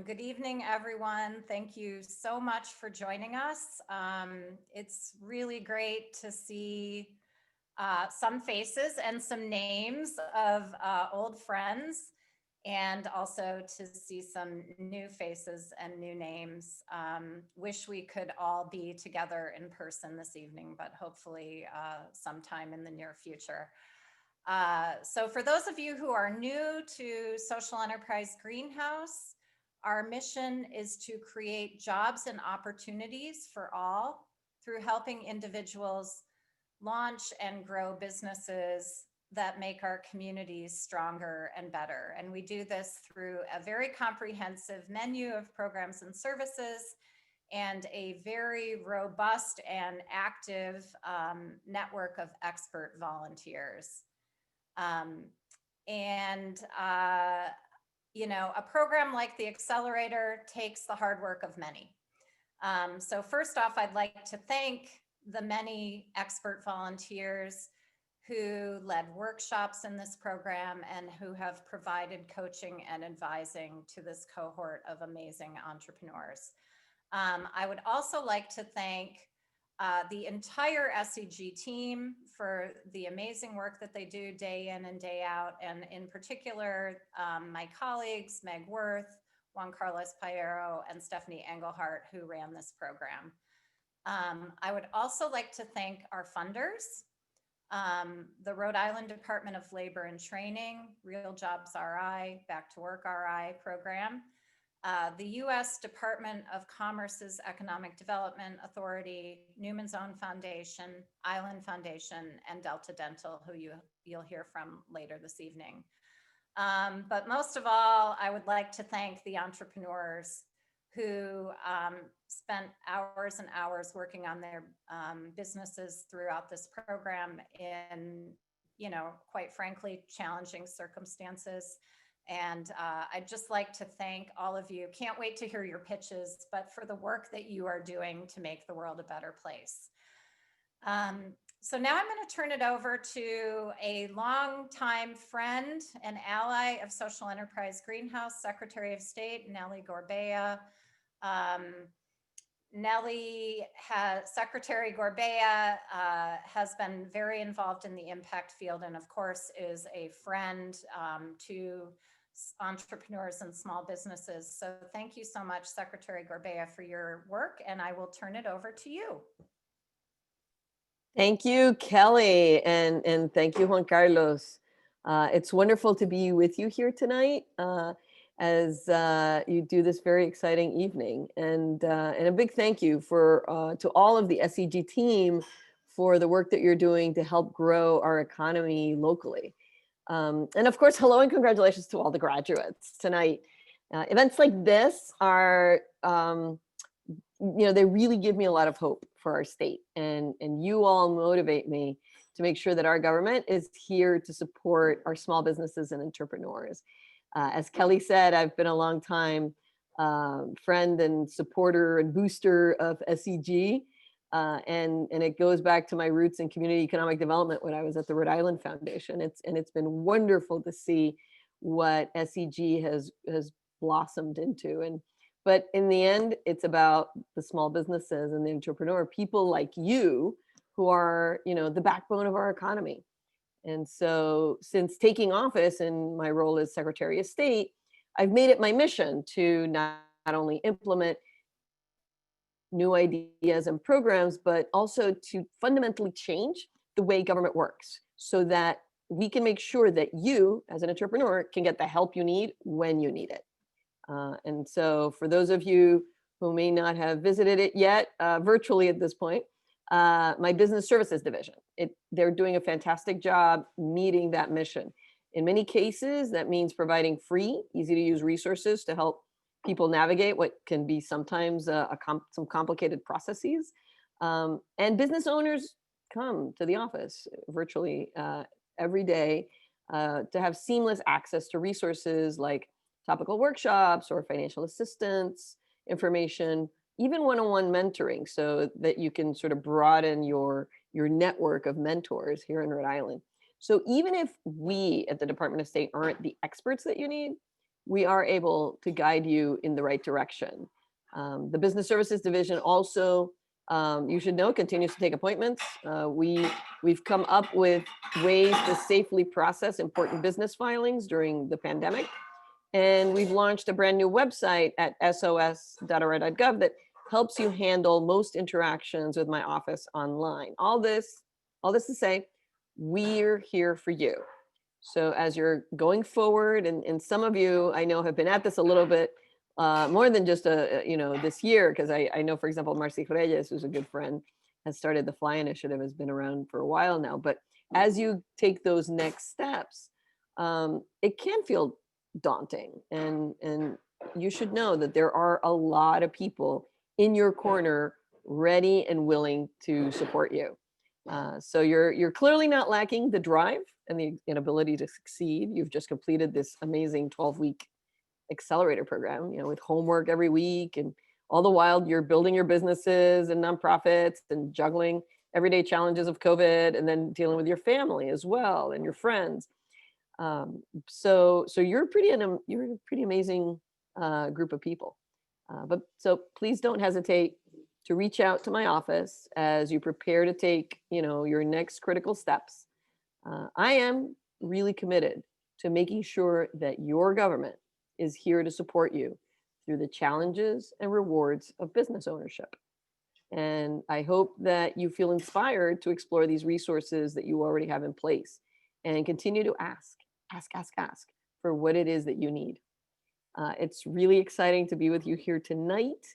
Good evening, everyone. Thank you so much for joining us. It's really great to see some faces and some names of old friends, and also to see some new faces and new names. Wish we could all be together in person this evening, but hopefully sometime in the near future. So for those of you who are new to Social Enterprise Greenhouse, our mission is to create jobs and opportunities for all through helping individuals launch and grow businesses that make our communities stronger and better. And we do this through a very comprehensive menu of programs and services and a very robust and active network of expert volunteers. You know, a program like the Accelerator takes the hard work of many. So first off, I'd like to thank the many expert volunteers who led workshops in this program and who have provided coaching and advising to this cohort of amazing entrepreneurs. I would also like to thank the entire SEG team for the amazing work that they do day in and day out, and in particular, my colleagues, Meg Worth, Juan Carlos Paero, and Stephanie Engelhardt, who ran this program. I would also like to thank our funders, the Rhode Island Department of Labor and Training, Real Jobs RI, Back to Work RI program, the U.S. Department of Commerce's Economic Development Authority, Newman's Own Foundation, Island Foundation, and Deltal, who you'll hear from later this evening. But most of all, I would like to thank the entrepreneurs who spent hours and hours working on their businesses throughout this program in, you know, quite frankly, challenging circumstances. And I'd just like to thank all of you. Can't wait to hear your pitches, but for the work that you are doing to make the world a better place. So now I'm going to turn it over to a longtime friend and ally of Social Enterprise Greenhouse, Secretary of State, Nellie Gorbea. Secretary Gorbea has been very involved in the impact field and of course is a friend to entrepreneurs and small businesses. So thank you so much, Secretary Gorbea, for your work, and I will turn it over to you. Thank you, Kelly, and thank you, Juan Carlos. It's wonderful to be with you here tonight as you do this very exciting evening, and a big thank you to all of the SEG team for the work that you're doing to help grow our economy locally. And of course, hello and congratulations to all the graduates tonight. Events like this are, you know, they really give me a lot of hope for our state, and you all motivate me to make sure that our government is here to support our small businesses and entrepreneurs. As Kelly said, I've been a long time friend and supporter and booster of SEG. And it goes back to my roots in community economic development when I was at the Rhode Island Foundation. It's been wonderful to see what SEG has blossomed into. But in the end, it's about the small businesses and the entrepreneur, people like you who are, you know, the backbone of our economy. And so since taking office in my role as Secretary of State, I've made it my mission to not only implement new ideas and programs, but also to fundamentally change the way government works so that we can make sure that you, as an entrepreneur, can get the help you need when you need it. And so for those of you who may not have visited it yet, virtually at this point, my business services division, they're doing a fantastic job meeting that mission. In many cases, that means providing free, easy to use resources to help people navigate what can be sometimes some complicated processes. And business owners come to the office virtually every day to have seamless access to resources like topical workshops or financial assistance, information, even one-on-one mentoring so that you can sort of broaden your network of mentors here in Rhode Island. So even if we at the Department of State aren't the experts that you need, we are able to guide you in the right direction. The Business Services Division also, you should know, continues to take appointments. We've come up with ways to safely process important business filings during the pandemic. And we've launched a brand new website at sos.ri.gov that helps you handle most interactions with my office online. All this to say, we're here for you. So as you're going forward, and some of you I know have been at this a little bit more than just this year, because I know, for example, Marcy Reyes, who's a good friend, has started the Fly Initiative, has been around for a while now. But as you take those next steps, it can feel daunting, and you should know that there are a lot of people in your corner ready and willing to support you. So you're clearly not lacking the drive and the ability to succeed. You've just completed this amazing 12-week accelerator program, with homework every week, and all the while you're building your businesses and nonprofits and juggling everyday challenges of COVID, and then dealing with your family as well and your friends. So you're a pretty amazing group of people. But so please don't hesitate to reach out to my office as you prepare to take, your next critical steps. I am really committed to making sure that your government is here to support you through the challenges and rewards of business ownership. And I hope that you feel inspired to explore these resources that you already have in place, and continue to ask for what it is that you need. It's really exciting to be with you here tonight.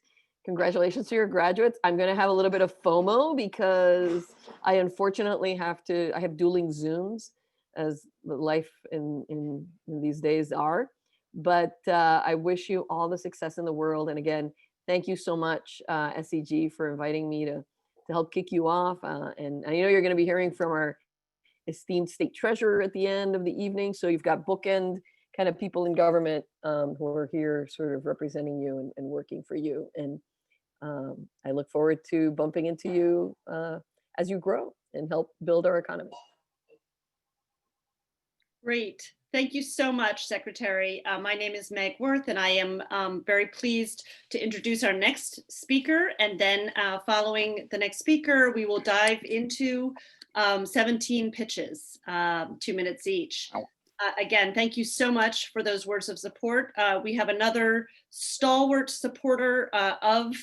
Congratulations to your graduates. I'm going to have a little bit of FOMO because I unfortunately I have dueling Zooms, as the life in these days are. But I wish you all the success in the world. And again, thank you so much, SEG, for inviting me to help kick you off. And I know you're going to be hearing from our esteemed state treasurer at the end of the evening. So you've got bookend kind of people in government who are here sort of representing you and working for you. And I look forward to bumping into you as you grow and help build our economy. Great. Thank you so much, Secretary. My name is Meg Worth, and I am very pleased to introduce our next speaker. And then following the next speaker, we will dive into 17 pitches, 2 minutes each. Again, thank you so much for those words of support. We have another stalwart supporter of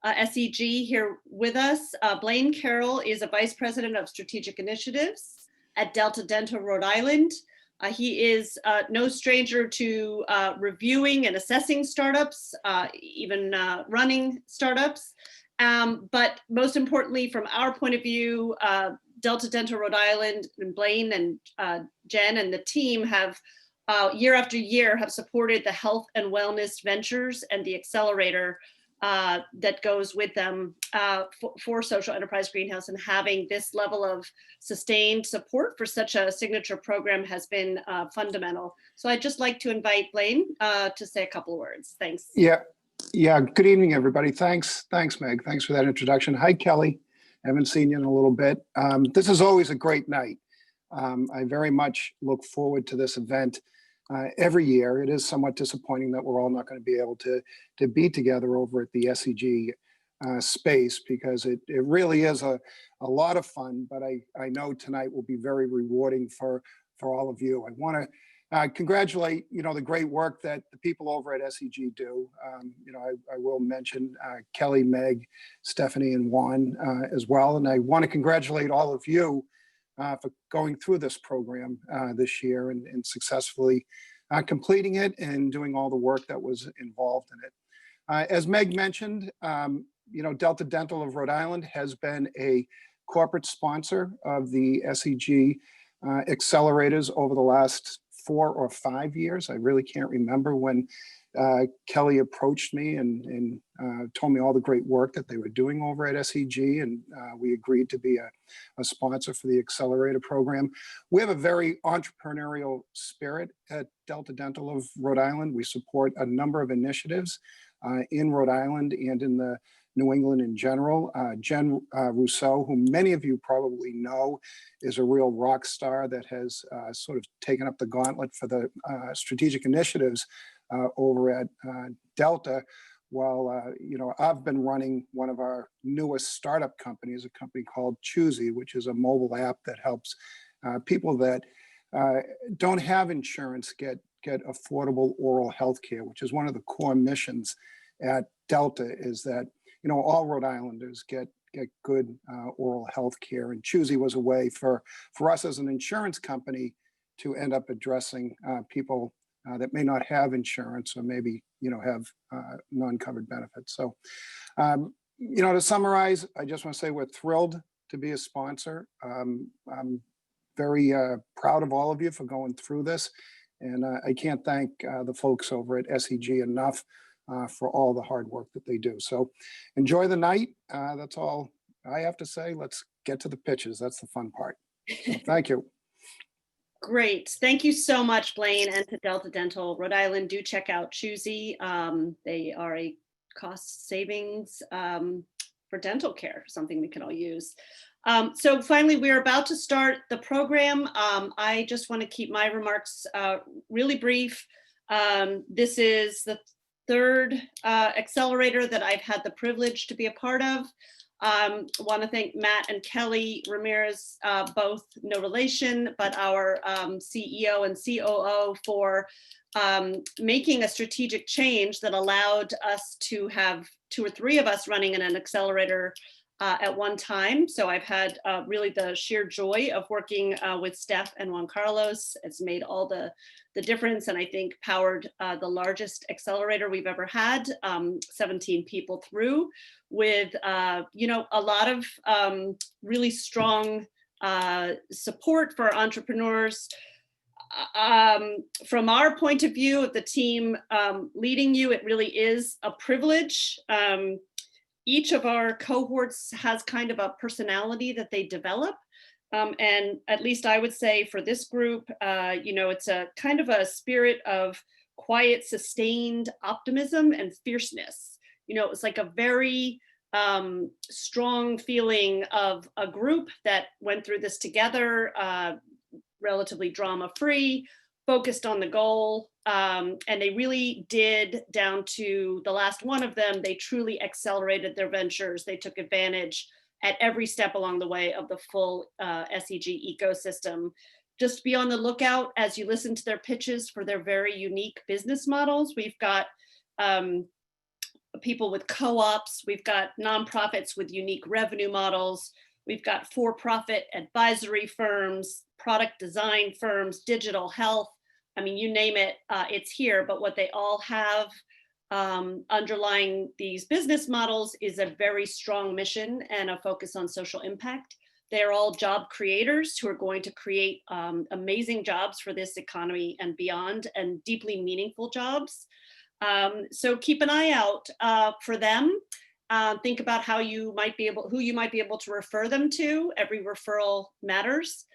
SEG here with us. Blaine Carroll is a Vice President of Strategic Initiatives at Deltal, Rhode Island. He is no stranger to reviewing and assessing startups, even running startups. But most importantly, from our point of view, Deltal, Rhode Island, and Blaine and Jen and the team have year after year have supported the health and wellness ventures and the accelerator that goes with them for social enterprise greenhouse, and having this level of sustained support for such a signature program has been fundamental. So I'd just like to invite Blaine to say a couple of words. Thanks. Yeah. Good evening, everybody. Thanks, Meg. Thanks for that introduction. Hi, Kelly. Haven't seen you in a little bit. This is always a great night. I very much look forward to this event. Every year. It is somewhat disappointing that we're all not going to be able to be together over at the SEG space, because it really is a lot of fun, but I know tonight will be very rewarding for all of you. I want to congratulate, the great work that the people over at SEG do. I will mention Kelly, Meg, Stephanie, and Juan as well. And I want to congratulate all of you for going through this program this year and successfully completing it and doing all the work that was involved in it. As Meg mentioned, Delta Dental of Rhode Island has been a corporate sponsor of the SEG accelerators over the last 4 or 5 years. I really can't remember when Kelly approached me and told me all the great work that they were doing over at SEG, and we agreed to be a sponsor for the Accelerator program. We have a very entrepreneurial spirit at Delta Dental of Rhode Island. We support a number of initiatives in Rhode Island and in the New England in general. Jen Rousseau, who many of you probably know, is a real rock star that has sort of taken up the gauntlet for the strategic initiatives over at Delta, while I've been running one of our newest startup companies, a company called Choosy, which is a mobile app that helps people that don't have insurance get affordable oral health care, which is one of the core missions at Delta, is that all Rhode Islanders get good oral health care. And Choosy was a way for us as an insurance company to end up addressing people that may not have insurance, or maybe have non-covered benefits. So to summarize, I just want to say we're thrilled to be a sponsor. I'm very proud of all of you for going through this, and I can't thank the folks over at SEG enough for all the hard work that they do. So enjoy the night. That's all I have to say. Let's get to the pitches. That's the fun part. So thank you. Great. Thank you so much, Blaine, and to Delta Dental Rhode Island. Do check out Choosy. They are a cost savings for dental care, something we can all use. So finally, we're about to start the program. I just want to keep my remarks really brief. This is the third accelerator that I've had the privilege to be a part of. Want to thank Matt and Kelly Ramirez, both no relation, but our CEO and COO, for making a strategic change that allowed us to have 2 or 3 of us running in an accelerator at one time. So I've had really the sheer joy of working with Steph and Juan Carlos. It's made all the difference, and I think powered the largest accelerator we've ever had, 17 people through, with a lot of really strong support for entrepreneurs. From our point of view of the team leading you, it really is a privilege. Each of our cohorts has kind of a personality that they develop. And at least I would say for this group, it's a kind of a spirit of quiet, sustained optimism and fierceness. It's like a very strong feeling of a group that went through this together, relatively drama-free, focused on the goal. And they really did, down to the last one of them, they truly accelerated their ventures. They took advantage at every step along the way of the full SEG ecosystem. Just be on the lookout as you listen to their pitches for their very unique business models. We've got people with co-ops, we've got nonprofits with unique revenue models, we've got for-profit advisory firms, product design firms, digital health. I mean, you name it, it's here. But what they all have underlying these business models is a very strong mission and a focus on social impact. They're all job creators who are going to create amazing jobs for this economy and beyond, and deeply meaningful jobs. So keep an eye out for them. Think about who you might be able to refer them to. Every referral matters.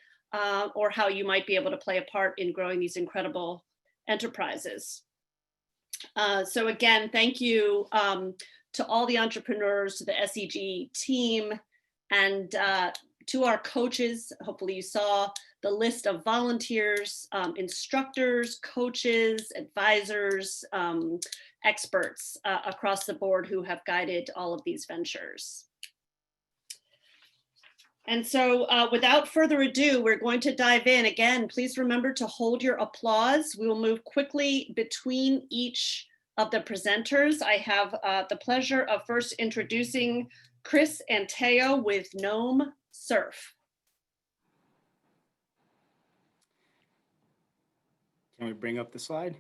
Or how you might be able to play a part in growing these incredible enterprises. So again, thank you to all the entrepreneurs, to the SEG team, and to our coaches. Hopefully you saw the list of volunteers, instructors, coaches, advisors, experts across the board who have guided all of these ventures. And so without further ado, we're going to dive in. Again, please remember to hold your applause. We will move quickly between each of the presenters. I have the pleasure of first introducing Chris Anteo with Gnome Surf. Can we bring up the slide?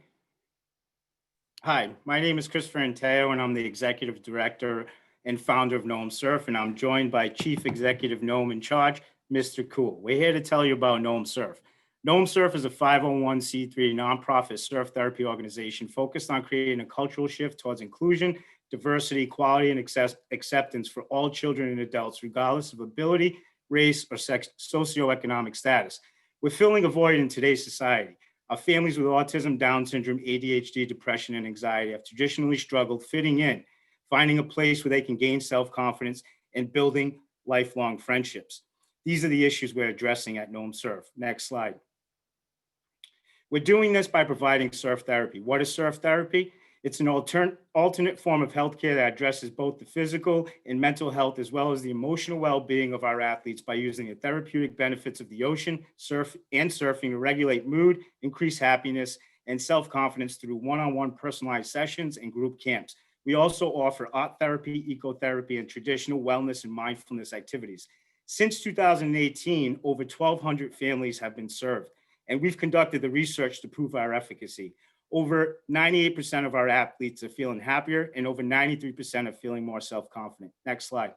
Hi, my name is Christopher Anteo, and I'm the Executive Director and founder of Gnome Surf, and I'm joined by Chief Executive Gnome in Charge, Mr. Cool. We're here to tell you about Gnome Surf. Gnome Surf is a 501c3 nonprofit surf therapy organization focused on creating a cultural shift towards inclusion, diversity, equality, and acceptance for all children and adults, regardless of ability, race, or socioeconomic status. We're filling a void in today's society. Our families with autism, Down syndrome, ADHD, depression, and anxiety have traditionally struggled fitting in, finding a place where they can gain self-confidence, and building lifelong friendships. These are the issues we're addressing at Gnome Surf. Next slide. We're doing this by providing surf therapy. What is surf therapy? It's an alternate form of healthcare that addresses both the physical and mental health, as well as the emotional well-being of our athletes by using the therapeutic benefits of the ocean, surfing to regulate mood, increase happiness, and self-confidence through one-on-one personalized sessions and group camps. We also offer art therapy, ecotherapy, and traditional wellness and mindfulness activities. Since 2018, over 1,200 families have been served, and we've conducted the research to prove our efficacy. Over 98% of our athletes are feeling happier, and over 93% are feeling more self-confident. Next slide.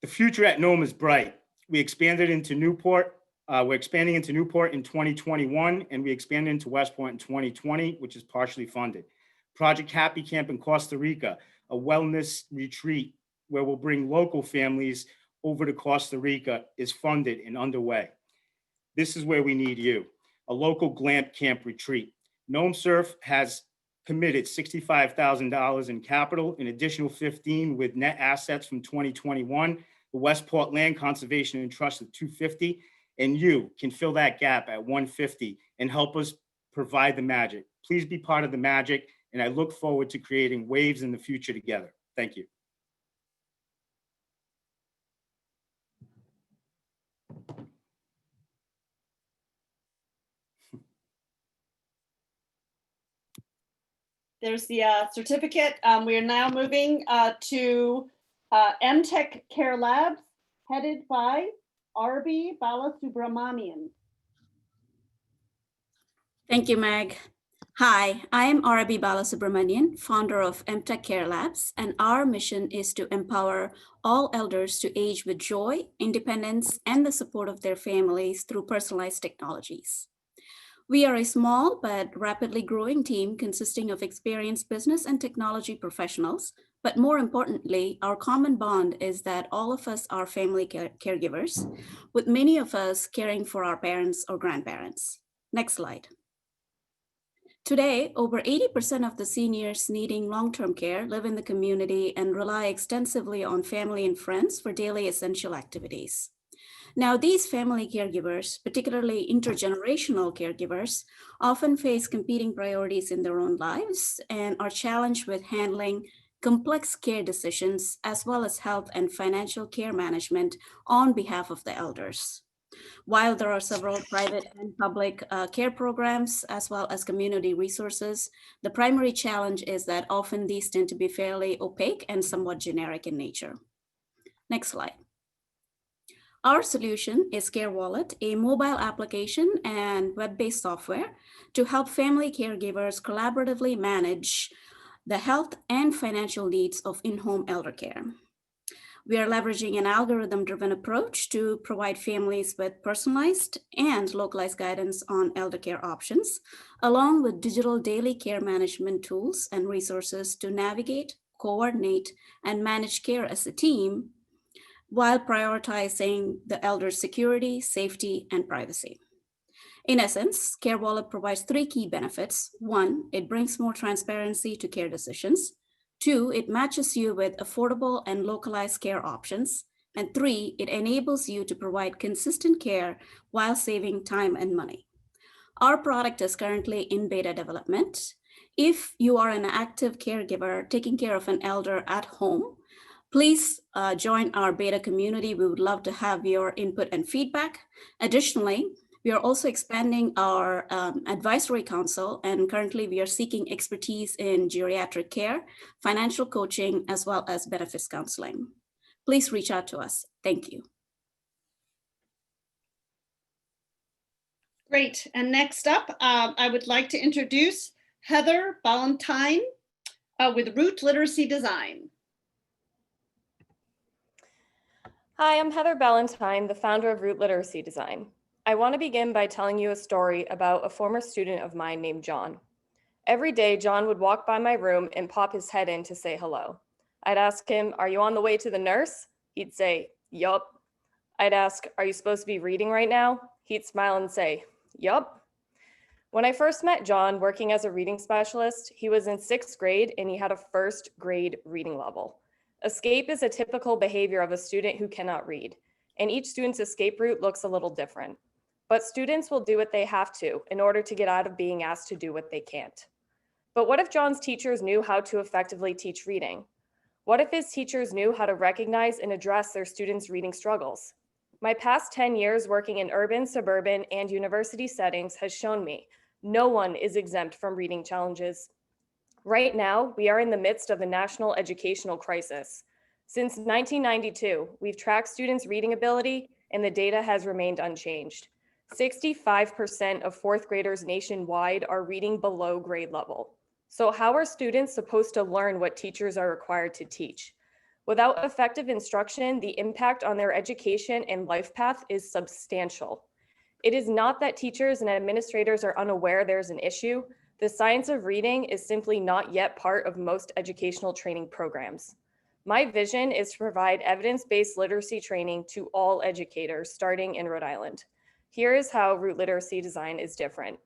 The future at Nome is bright. We expanded into Newport. We're expanding into Newport in 2021, and we expanded into Westport in 2020, which is partially funded. Project Happy Camp in Costa Rica, a wellness retreat where we'll bring local families over to Costa Rica, is funded and underway. This is where we need you. A local glamp camp retreat. Nome Surf has committed $65,000 in capital, an additional 15 with net assets from 2021, the Westport Land Conservation and Trust of 250, and you can fill that gap at 150 and help us provide the magic. Please be part of the magic, and I look forward to creating waves in the future together. Thank you. There's the certificate. We are now moving to MTech Care Labs, headed by R.B. Balasubramanian. Thank you, Meg. Hi, I'm R.B. Balasubramanian, founder of MTech Care Labs, and our mission is to empower all elders to age with joy, independence, and the support of their families through personalized technologies. We are a small but rapidly growing team consisting of experienced business and technology professionals, but more importantly, our common bond is that all of us are family caregivers, with many of us caring for our parents or grandparents. Next slide. Today, over 80% of the seniors needing long-term care live in the community and rely extensively on family and friends for daily essential activities. Now, these family caregivers, particularly intergenerational caregivers, often face competing priorities in their own lives and are challenged with handling complex care decisions, as well as health and financial care management on behalf of the elders. While there are several private and public care programs, as well as community resources, the primary challenge is that often these tend to be fairly opaque and somewhat generic in nature. Next slide. Our solution is Care Wallet, a mobile application and web-based software to help family caregivers collaboratively manage the health and financial needs of in-home elder care. We are leveraging an algorithm-driven approach to provide families with personalized and localized guidance on elder care options, along with digital daily care management tools and resources to navigate, coordinate, and manage care as a team, while prioritizing the elder's security, safety, and privacy. In essence, Care Wallet provides three key benefits. One, it brings more transparency to care decisions. Two, it matches you with affordable and localized care options. And three, it enables you to provide consistent care while saving time and money. Our product is currently in beta development. If you are an active caregiver taking care of an elder at home, please join our beta community. We would love to have your input and feedback. Additionally, we are also expanding our advisory council, and currently we are seeking expertise in geriatric care, financial coaching, as well as benefits counseling. Please reach out to us. Thank you. Great. And next up, I would like to introduce Heather Ballantyne with Root Literacy Design. Hi, I'm Heather Ballantyne, the founder of Root Literacy Design. I want to begin by telling you a story about a former student of mine named John. Every day, John would walk by my room and pop his head in to say hello. I'd ask him, "Are you on the way to the nurse?" He'd say, "Yup." I'd ask, "Are you supposed to be reading right now?" He'd smile and say, "Yup." When I first met John working as a reading specialist, he was in 6th grade and he had a 1st grade reading level. Escape is a typical behavior of a student who cannot read, and each student's escape route looks a little different. but students will do what they have to in order to get out of being asked to do what they can't. But what if John's teachers knew how to effectively teach reading? What if his teachers knew how to recognize and address their students' reading struggles? My past 10 years working in urban, suburban, and university settings has shown me no one is exempt from reading challenges. Right now, we are in the midst of a national educational crisis. Since 1992, we've tracked students' reading ability, and the data has remained unchanged. 65% of fourth graders nationwide are reading below grade level. So how are students supposed to learn what teachers are required to teach? Without effective instruction, the impact on their education and life path is substantial. It is not that teachers and administrators are unaware there's an issue. The science of reading is simply not yet part of most educational training programs. My vision is to provide evidence-based literacy training to all educators starting in Rhode Island. Here is how root literacy design is different.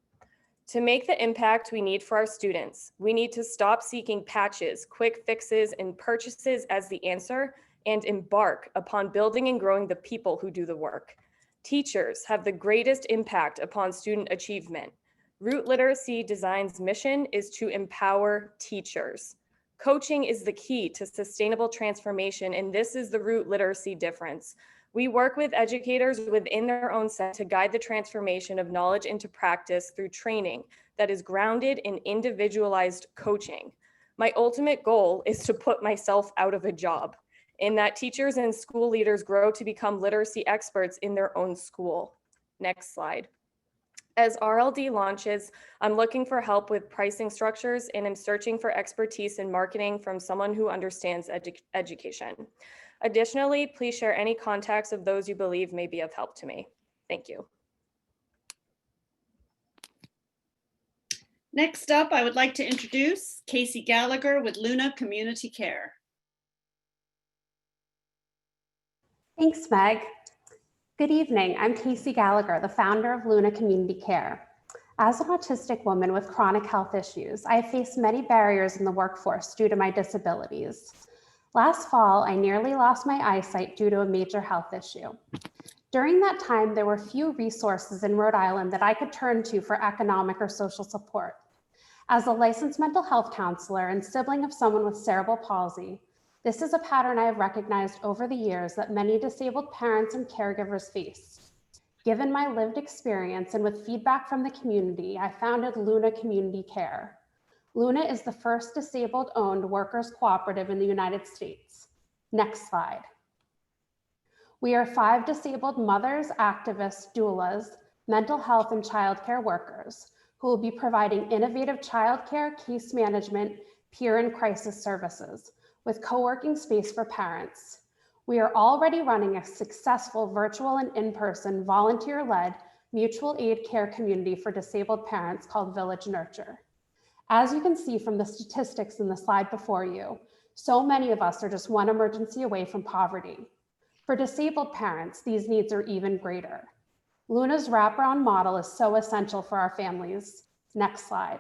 To make the impact we need for our students, we need to stop seeking patches, quick fixes, and purchases as the answer and embark upon building and growing the people who do the work. Teachers have the greatest impact upon student achievement. Root Literacy Design's mission is to empower teachers. Coaching is the key to sustainable transformation, and this is the root literacy difference. We work with educators within their own set to guide the transformation of knowledge into practice through training that is grounded in individualized coaching. My ultimate goal is to put myself out of a job, and that teachers and school leaders grow to become literacy experts in their own school. Next slide. As RLD launches, I'm looking for help with pricing structures and I'm searching for expertise in marketing from someone who understands education. Additionally, please share any contacts of those you believe may be of help to me. Thank you. Next up, I would like to introduce Casey Gallagher with Luna Community Care. Thanks, Meg. Good evening. I'm Casey Gallagher, the founder of Luna Community Care. As an autistic woman with chronic health issues, I have faced many barriers in the workforce due to my disabilities. Last fall, I nearly lost my eyesight due to a major health issue. During that time, there were few resources in Rhode Island that I could turn to for economic or social support. As a licensed mental health counselor and sibling of someone with cerebral palsy, this is a pattern I have recognized over the years that many disabled parents and caregivers face. Given my lived experience and with feedback from the community, I founded Luna Community Care. Luna is the first disabled-owned workers' cooperative in the United States. Next slide. We are 5 disabled mothers, activists, doulas, mental health, and childcare workers who will be providing innovative childcare, case management, peer and crisis services with co-working space for parents. We are already running a successful virtual and in-person volunteer-led mutual aid care community for disabled parents called Village Nurture. As you can see from the statistics in the slide before you, so many of us are just one emergency away from poverty. For disabled parents, these needs are even greater. Luna's wraparound model is so essential for our families. Next slide.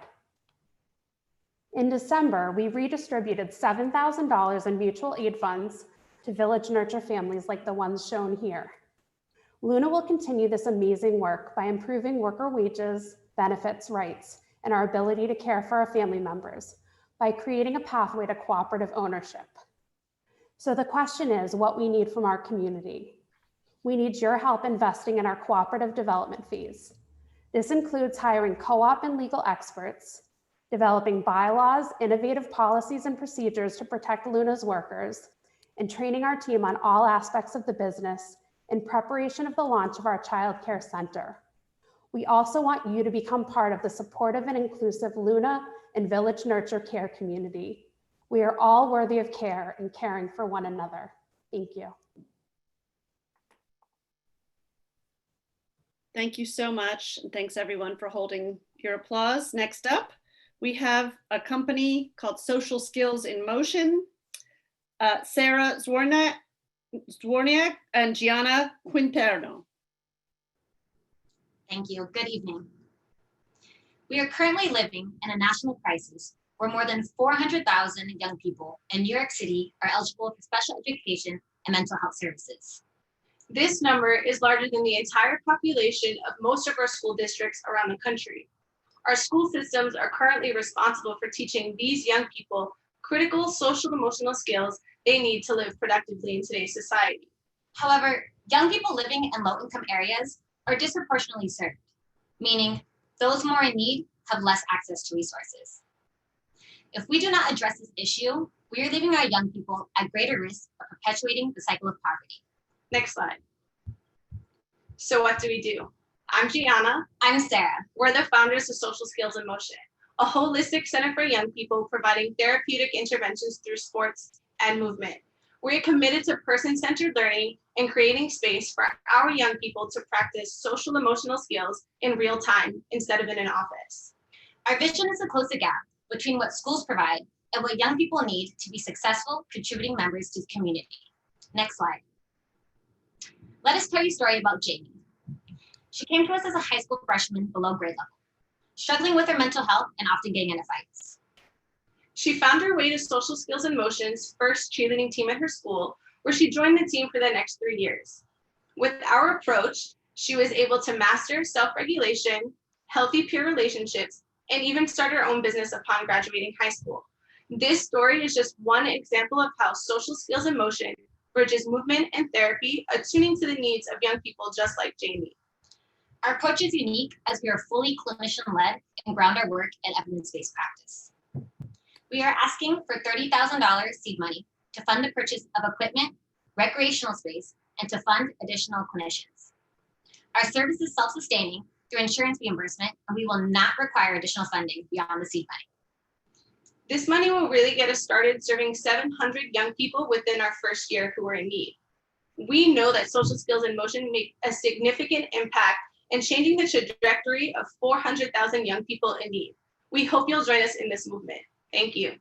In December, we redistributed $7,000 in mutual aid funds to Village Nurture families like the ones shown here. Luna will continue this amazing work by improving worker wages, benefits, rights, and our ability to care for our family members by creating a pathway to cooperative ownership. So the question is what we need from our community. We need your help investing in our cooperative development phase. This includes hiring co-op and legal experts, developing bylaws, innovative policies and procedures to protect Luna's workers, and training our team on all aspects of the business in preparation of the launch of our child care center. We also want you to become part of the supportive and inclusive Luna and Village Nurture care community. We are all worthy of care and caring for one another. Thank you. Thank you so much. And thanks everyone for holding your applause. Next up, we have a company called Social Skills in Motion. Sarah Zworniak and Gianna Quinterno. Thank you. Good evening. We are currently living in a national crisis where more than 400,000 young people in New York City are eligible for special education and mental health services. This number is larger than the entire population of most of our school districts around the country. Our school systems are currently responsible for teaching these young people critical social and emotional skills they need to live productively in today's society. However, young people living in low-income areas are disproportionately served, meaning those more in need have less access to resources. If we do not address this issue, we are leaving our young people at greater risk of perpetuating the cycle of poverty. Next slide. So what do we do? I'm Gianna. I'm Sarah. We're the founders of Social Skills in Motion, a holistic center for young people providing therapeutic interventions through sports and movement. We're committed to person-centered learning and creating space for our young people to practice social emotional skills in real time instead of in an office. Our vision is to close the gap between what schools provide and what young people need to be successful contributing members to the community. Next slide. Let us tell you a story about Jamie. She came to us as a high school freshman below grade level, struggling with her mental health and often getting into fights. She found her way to Social Skills in Motion's first cheerleading team at her school, where she joined the team for the next 3 years. With our approach, she was able to master self-regulation, healthy peer relationships, and even start her own business upon graduating high school. This story is just one example of how Social Skills in Motion bridges movement and therapy, attuning to the needs of young people just like Jamie. Our approach is unique as we are fully clinician-led and ground our work in evidence-based practice. We are asking for $30,000 seed money to fund the purchase of equipment, recreational space, and to fund additional clinicians. Our service is self-sustaining through insurance reimbursement, and we will not require additional funding beyond the seed money. This money will really get us started serving 700 young people within our first year who are in need. We know that Social Skills in Motion make a significant impact in changing the trajectory of 400,000 young people in need. We hope you'll join us in this movement. Thank you.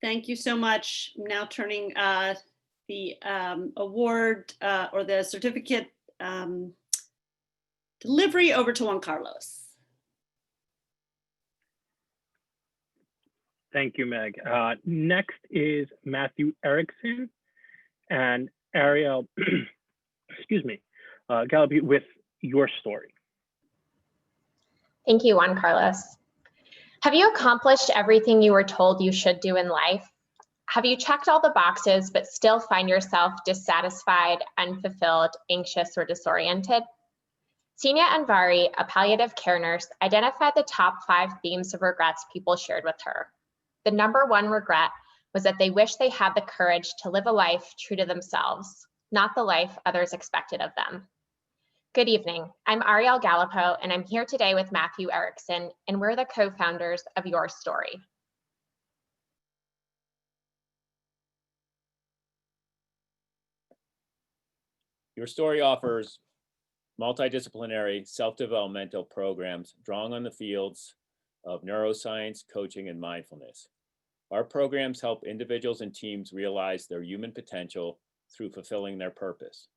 Thank you so much. I'm now turning the award or the certificate delivery over to Juan Carlos. Thank you, Meg. Next is Matthew Erickson and Ariel, excuse me, Galaby with your story. Thank you, Juan Carlos. Have you accomplished everything you were told you should do in life? Have you checked all the boxes but still find yourself dissatisfied, unfulfilled, anxious, or disoriented? Sina Anvari, a palliative care nurse, identified the top 5 themes of regrets people shared with her. The number 1 regret was that they wish they had the courage to live a life true to themselves, not the life others expected of them. Good evening, I'm Ariel Gallipo, and I'm here today with Matthew Erickson, and we're the co-founders of Your Story. Your Story offers multidisciplinary self-developmental programs drawing on the fields of neuroscience, coaching, and mindfulness. Our programs help individuals and teams realize their human potential through fulfilling their purpose.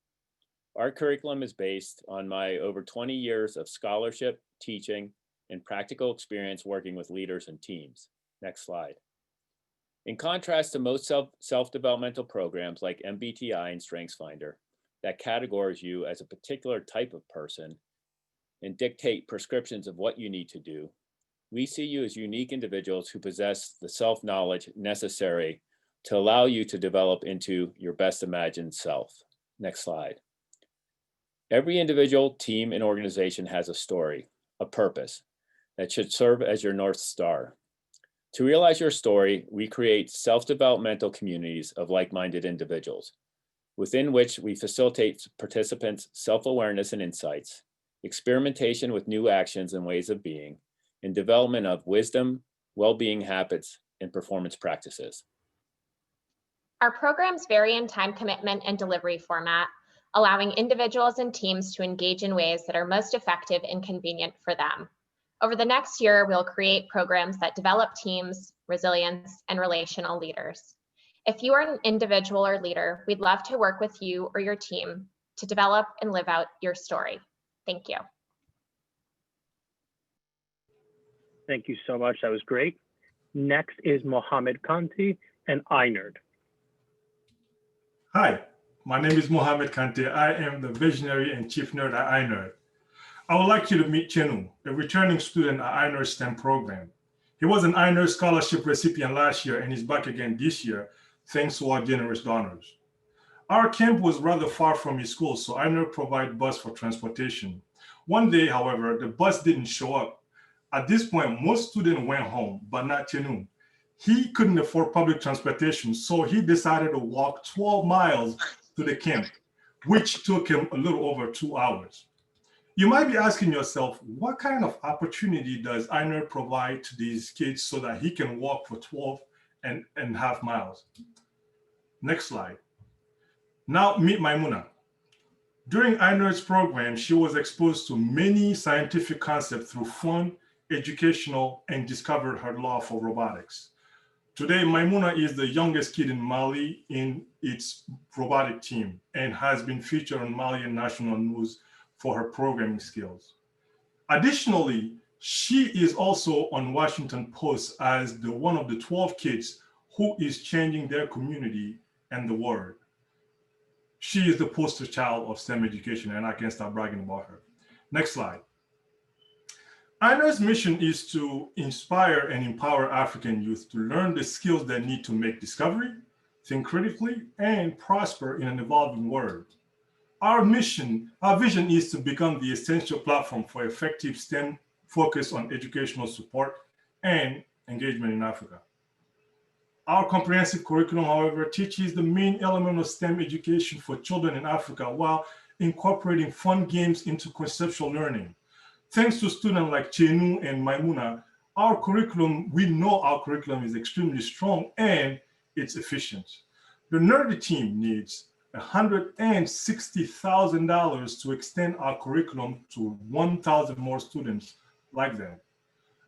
Our curriculum is based on my over 20 years of scholarship, teaching, and practical experience working with leaders and teams. Next slide. In contrast to most self-developmental programs like MBTI and StrengthsFinder that categorize you as a particular type of person and dictate prescriptions of what you need to do, we see you as unique individuals who possess the self-knowledge necessary to allow you to develop into your best imagined self. Next slide. Every individual, team, and organization has a story, a purpose that should serve as your North Star. To realize your story, we create self-developmental communities of like-minded individuals, within which we facilitate participants' self-awareness and insights, experimentation with new actions and ways of being, and development of wisdom, well-being habits, and performance practices. Our programs vary in time commitment and delivery format, allowing individuals and teams to engage in ways that are most effective and convenient for them. Over the next year, we'll create programs that develop teams, resilience, and relational leaders. If you are an individual or leader, we'd love to work with you or your team to develop and live out your story. Thank you. Thank you so much. That was great. Next is Mohammed Kanti and iNerd. Hi, my name is Mohammed Kante. I am the visionary and chief nerd at iNerd. I would like you to meet Chenu, a returning student at iNerd STEM program. He was an iNerd scholarship recipient last year and is back again this year, thanks to our generous donors. Our camp was rather far from his school, so iNerd provided bus for transportation. One day, however, the bus didn't show up. At this point, most students went home, but not Chenu. He couldn't afford public transportation, so he decided to walk 12 miles to the camp, which took him a little over 2 hours. You might be asking yourself, what kind of opportunity does iNerd provide to these kids so that he can walk for 12.5 miles? Next slide. Now meet Maimuna. During iNerd's program, she was exposed to many scientific concepts through fun, educational, and discovered her love for robotics. Today, Maimuna is the youngest kid in Mali in its robotic team and has been featured on Malian national news for her programming skills. Additionally, she is also on Washington Post as one of the 12 kids who is changing their community and the world. She is the poster child of STEM education, and I can't stop bragging about her. Next slide. iNerd's mission is to inspire and empower African youth to learn the skills they need to make discovery, think critically, and prosper in an evolving world. Our vision is to become the essential platform for effective STEM focus on educational support and engagement in Africa. Our comprehensive curriculum, however, teaches the main element of STEM education for children in Africa while incorporating fun games into conceptual learning. Thanks to students like Chenu and Maimuna, we know our curriculum is extremely strong and it's efficient. The Nerdy team needs $160,000 to extend our curriculum to 1,000 more students like them.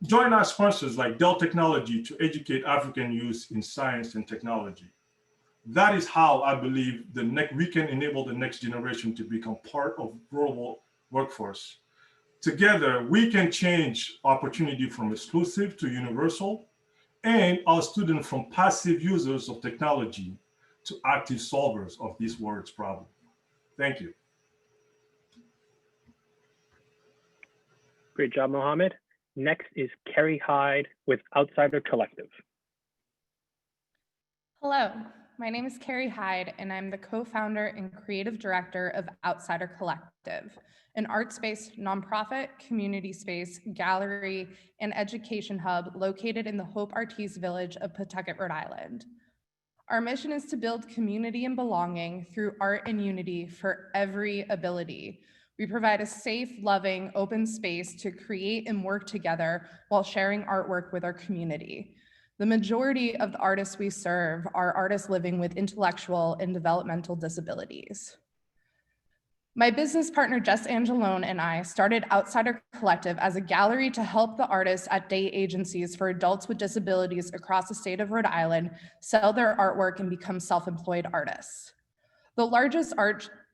Join our sponsors like Dell Technology to educate African youth in science and technology. That is how I believe we can enable the next generation to become part of global workforce. Together, we can change opportunity from exclusive to universal, and our students from passive users of technology to active solvers of this world's problem. Thank you. Great job, Mohammed. Next is Carrie Hyde with Outsider Collective. Hello, my name is Carrie Hyde, and I'm the co-founder and creative director of Outsider Collective, an arts-based nonprofit, community space, gallery, and education hub located in the Hope Artiste Village of Pawtucket, Rhode Island. Our mission is to build community and belonging through art and unity for every ability. We provide a safe, loving, open space to create and work together while sharing artwork with our community. The majority of the artists we serve are artists living with intellectual and developmental disabilities. My business partner, Jess Angelone, and I started Outsider Collective as a gallery to help the artists at day agencies for adults with disabilities across the state of Rhode Island sell their artwork and become self-employed artists. The largest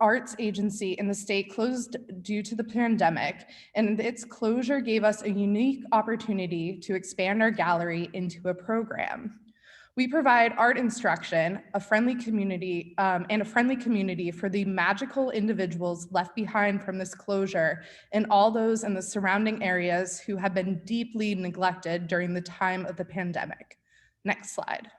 arts agency in the state closed due to the pandemic, and its closure gave us a unique opportunity to expand our gallery into a program. We provide art instruction, a friendly community for the magical individuals left behind from this closure and all those in the surrounding areas who have been deeply neglected during the time of the pandemic. Next slide.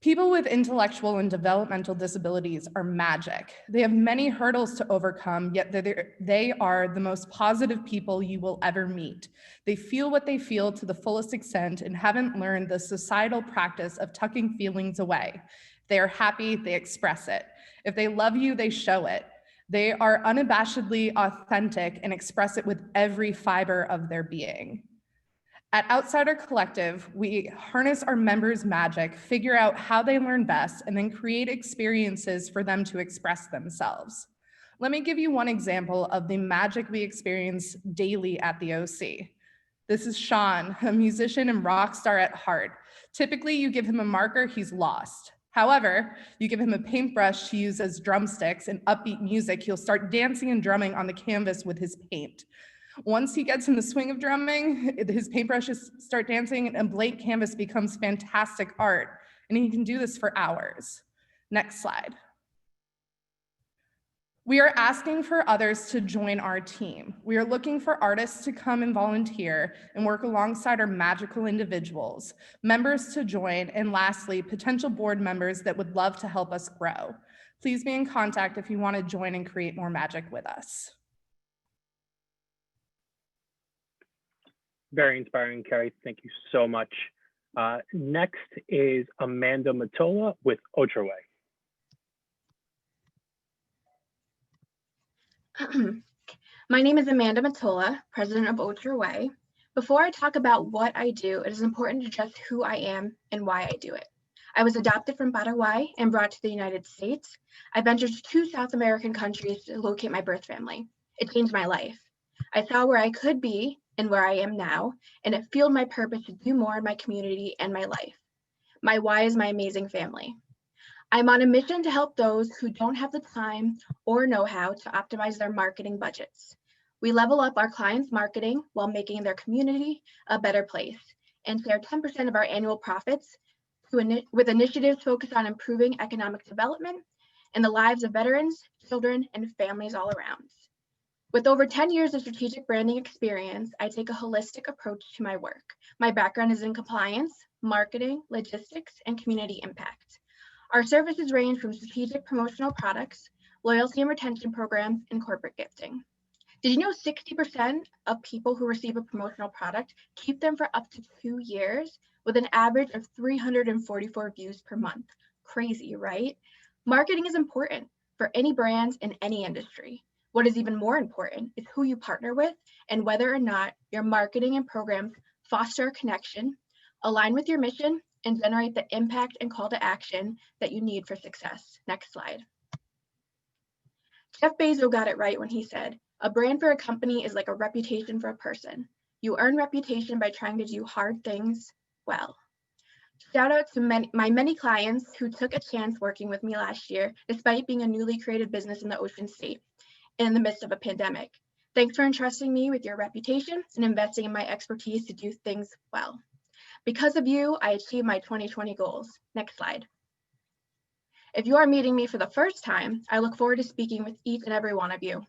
People with intellectual and developmental disabilities are magic. They have many hurdles to overcome, yet they are the most positive people you will ever meet. They feel what they feel to the fullest extent and haven't learned the societal practice of tucking feelings away. If they are happy, they express it. If they love you, they show it. They are unabashedly authentic and express it with every fiber of their being. At Outsider Collective, we harness our members' magic, figure out how they learn best, and then create experiences for them to express themselves. Let me give you one example of the magic we experience daily at the OC. This is Sean, a musician and rock star at heart. Typically, you give him a marker, he's lost. However, you give him a paintbrush to use as drumsticks and upbeat music, he'll start dancing and drumming on the canvas with his paint. Once he gets in the swing of drumming, his paintbrushes start dancing and a blank canvas becomes fantastic art. And he can do this for hours. Next slide. We are asking for others to join our team. We are looking for artists to come and volunteer and work alongside our magical individuals, members to join, and lastly, potential board members that would love to help us grow. Please be in contact if you want to join and create more magic with us. Very inspiring, Carrie. Thank you so much. Next is Amanda Matola with Otroway. My name is Amanda Matola, president of Otroway. Before I talk about what I do, it is important to address who I am and why I do it. I was adopted from Paraguay and brought to the United States. I ventured to 2 South American countries to locate my birth family. It changed my life. I saw where I could be and where I am now, and it fueled my purpose to do more in my community and my life. My why is my amazing family. I'm on a mission to help those who don't have the time or know-how to optimize their marketing budgets. We level up our clients' marketing while making their community a better place and share 10% of our annual profits with initiatives focused on improving economic development and the lives of veterans, children, and families all around. With over 10 years of strategic branding experience, I take a holistic approach to my work. My background is in compliance, marketing, logistics, and community impact. Our services range from strategic promotional products, loyalty and retention programs, and corporate gifting. Did you know 60% of people who receive a promotional product keep them for up to 2 years with an average of 344 views per month? Crazy, right? Marketing is important for any brands in any industry. What is even more important is who you partner with and whether or not your marketing and programs foster a connection, align with your mission, and generate the impact and call to action that you need for success. Next slide. Jeff Bezos got it right when he said, a brand for a company is like a reputation for a person. You earn reputation by trying to do hard things well. Shout out to my many clients who took a chance working with me last year, despite being a newly created business in the Ocean State in the midst of a pandemic. Thanks for entrusting me with your reputation and investing in my expertise to do things well. Because of you, I achieved my 2020 goals. Next slide. If you are meeting me for the first time, I look forward to speaking with each and every one of you.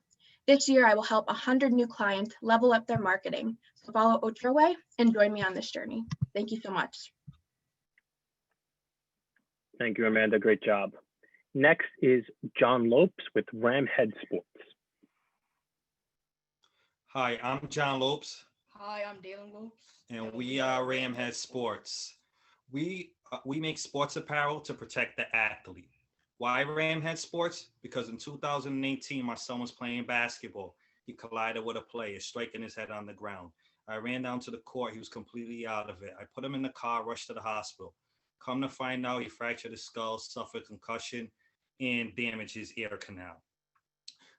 This year, I will help 100 new clients level up their marketing. So follow Otroway and join me on this journey. Thank you so much. Thank you, Amanda. Great job. Next is John Lopes with Ramhead Sports. Hi, I'm John Lopes. Hi, I'm Dalen Lopes. And we are Ramhead Sports. We make sports apparel to protect the athlete. Why Ramhead Sports? Because in 2018, my son was playing basketball. He collided with a player, striking his head on the ground. I ran down to the court. He was completely out of it. I put him in the car, rushed to the hospital. Come to find out, he fractured his skull, suffered concussion, and damaged his ear canal.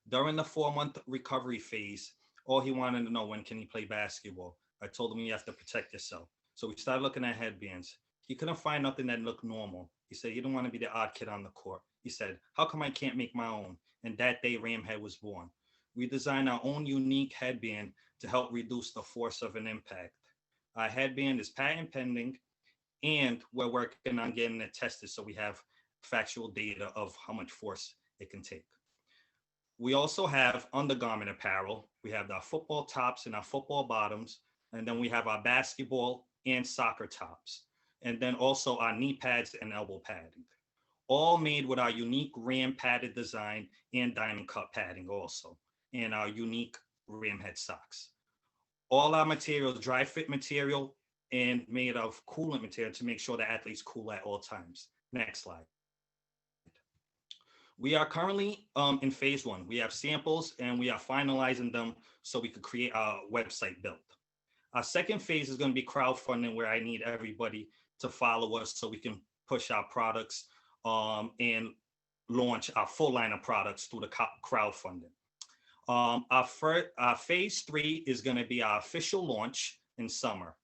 During the 4-month recovery phase, all he wanted to know, when can he play basketball? I told him, you have to protect yourself. So we started looking at headbands. He couldn't find nothing that looked normal. He said he didn't want to be the odd kid on the court. He said, how come I can't make my own? And that day, Ramhead was born. We designed our own unique headband to help reduce the force of an impact. Our headband is patent pending, and we're working on getting it tested so we have factual data of how much force it can take. We also have undergarment apparel. We have our football tops and our football bottoms, and then we have our basketball and soccer tops, and then also our knee pads and elbow padding, all made with our unique ram padded design and diamond cut padding also, and our unique Ramhead socks. All our materials, dry fit material, and made of coolant material to make sure the athlete's cool at all times. Next slide. We are currently in phase 1. We have samples and we are finalizing them so we could create a website built. Our second phase is going to be crowdfunding, where I need everybody to follow us so we can push our products and launch our full line of products through the crowdfunding. Our phase 3 is going to be our official launch in summer.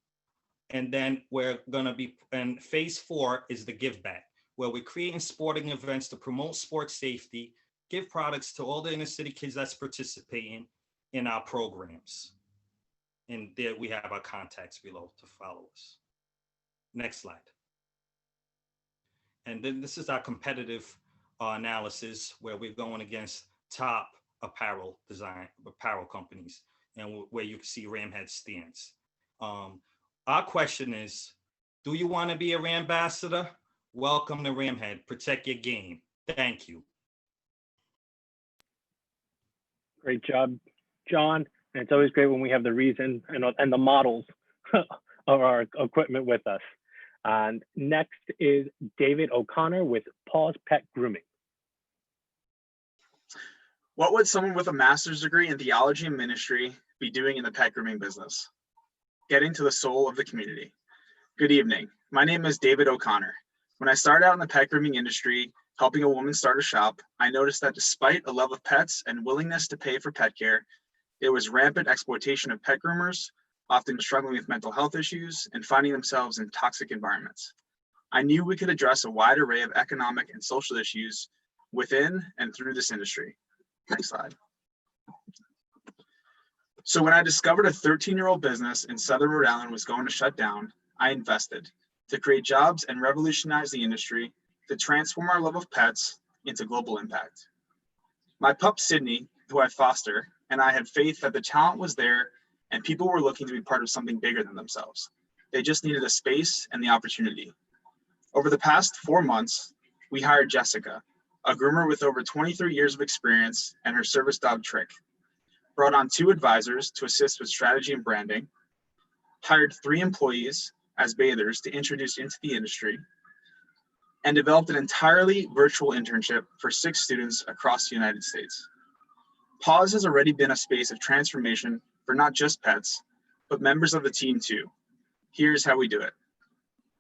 And then we're going to be, and phase 4 is the give back, where we're creating sporting events to promote sports safety, give products to all the inner city kids that's participating in our programs. And there we have our contacts below to follow us. Next slide. And then this is our competitive analysis where we're going against top apparel companies, and where you can see Ramhead stands. Our question is, do you want to be a Rambassador? Welcome to Ramhead. Protect your game. Thank you. Great job, John. And it's always great when we have the reason and the models of our equipment with us. And next is David O'Connor with Paws Pet Grooming. What would someone with a master's degree in theology and ministry be doing in the pet grooming business? Getting to the soul of the community. Good evening. My name is David O'Connor. When I started out in the pet grooming industry, helping a woman start a shop, I noticed that despite a love of pets and willingness to pay for pet care, there was rampant exploitation of pet groomers, often struggling with mental health issues and finding themselves in toxic environments. I knew we could address a wide array of economic and social issues within and through this industry. Next slide. So when I discovered a 13-year-old business in Southern Rhode Island was going to shut down, I invested to create jobs and revolutionize the industry, to transform our love of pets into global impact. My pup, Sydney, who I foster, and I had faith that the talent was there and people were looking to be part of something bigger than themselves. They just needed a space and the opportunity. Over the past 4 months, we hired Jessica, a groomer with over 23 years of experience, and her service dog Trick. Brought on 2 advisors to assist with strategy and branding, hired 3 employees as bathers to introduce into the industry, and developed an entirely virtual internship for 6 students across the United States. Paws has already been a space of transformation for not just pets, but members of the team too. Here's how we do it.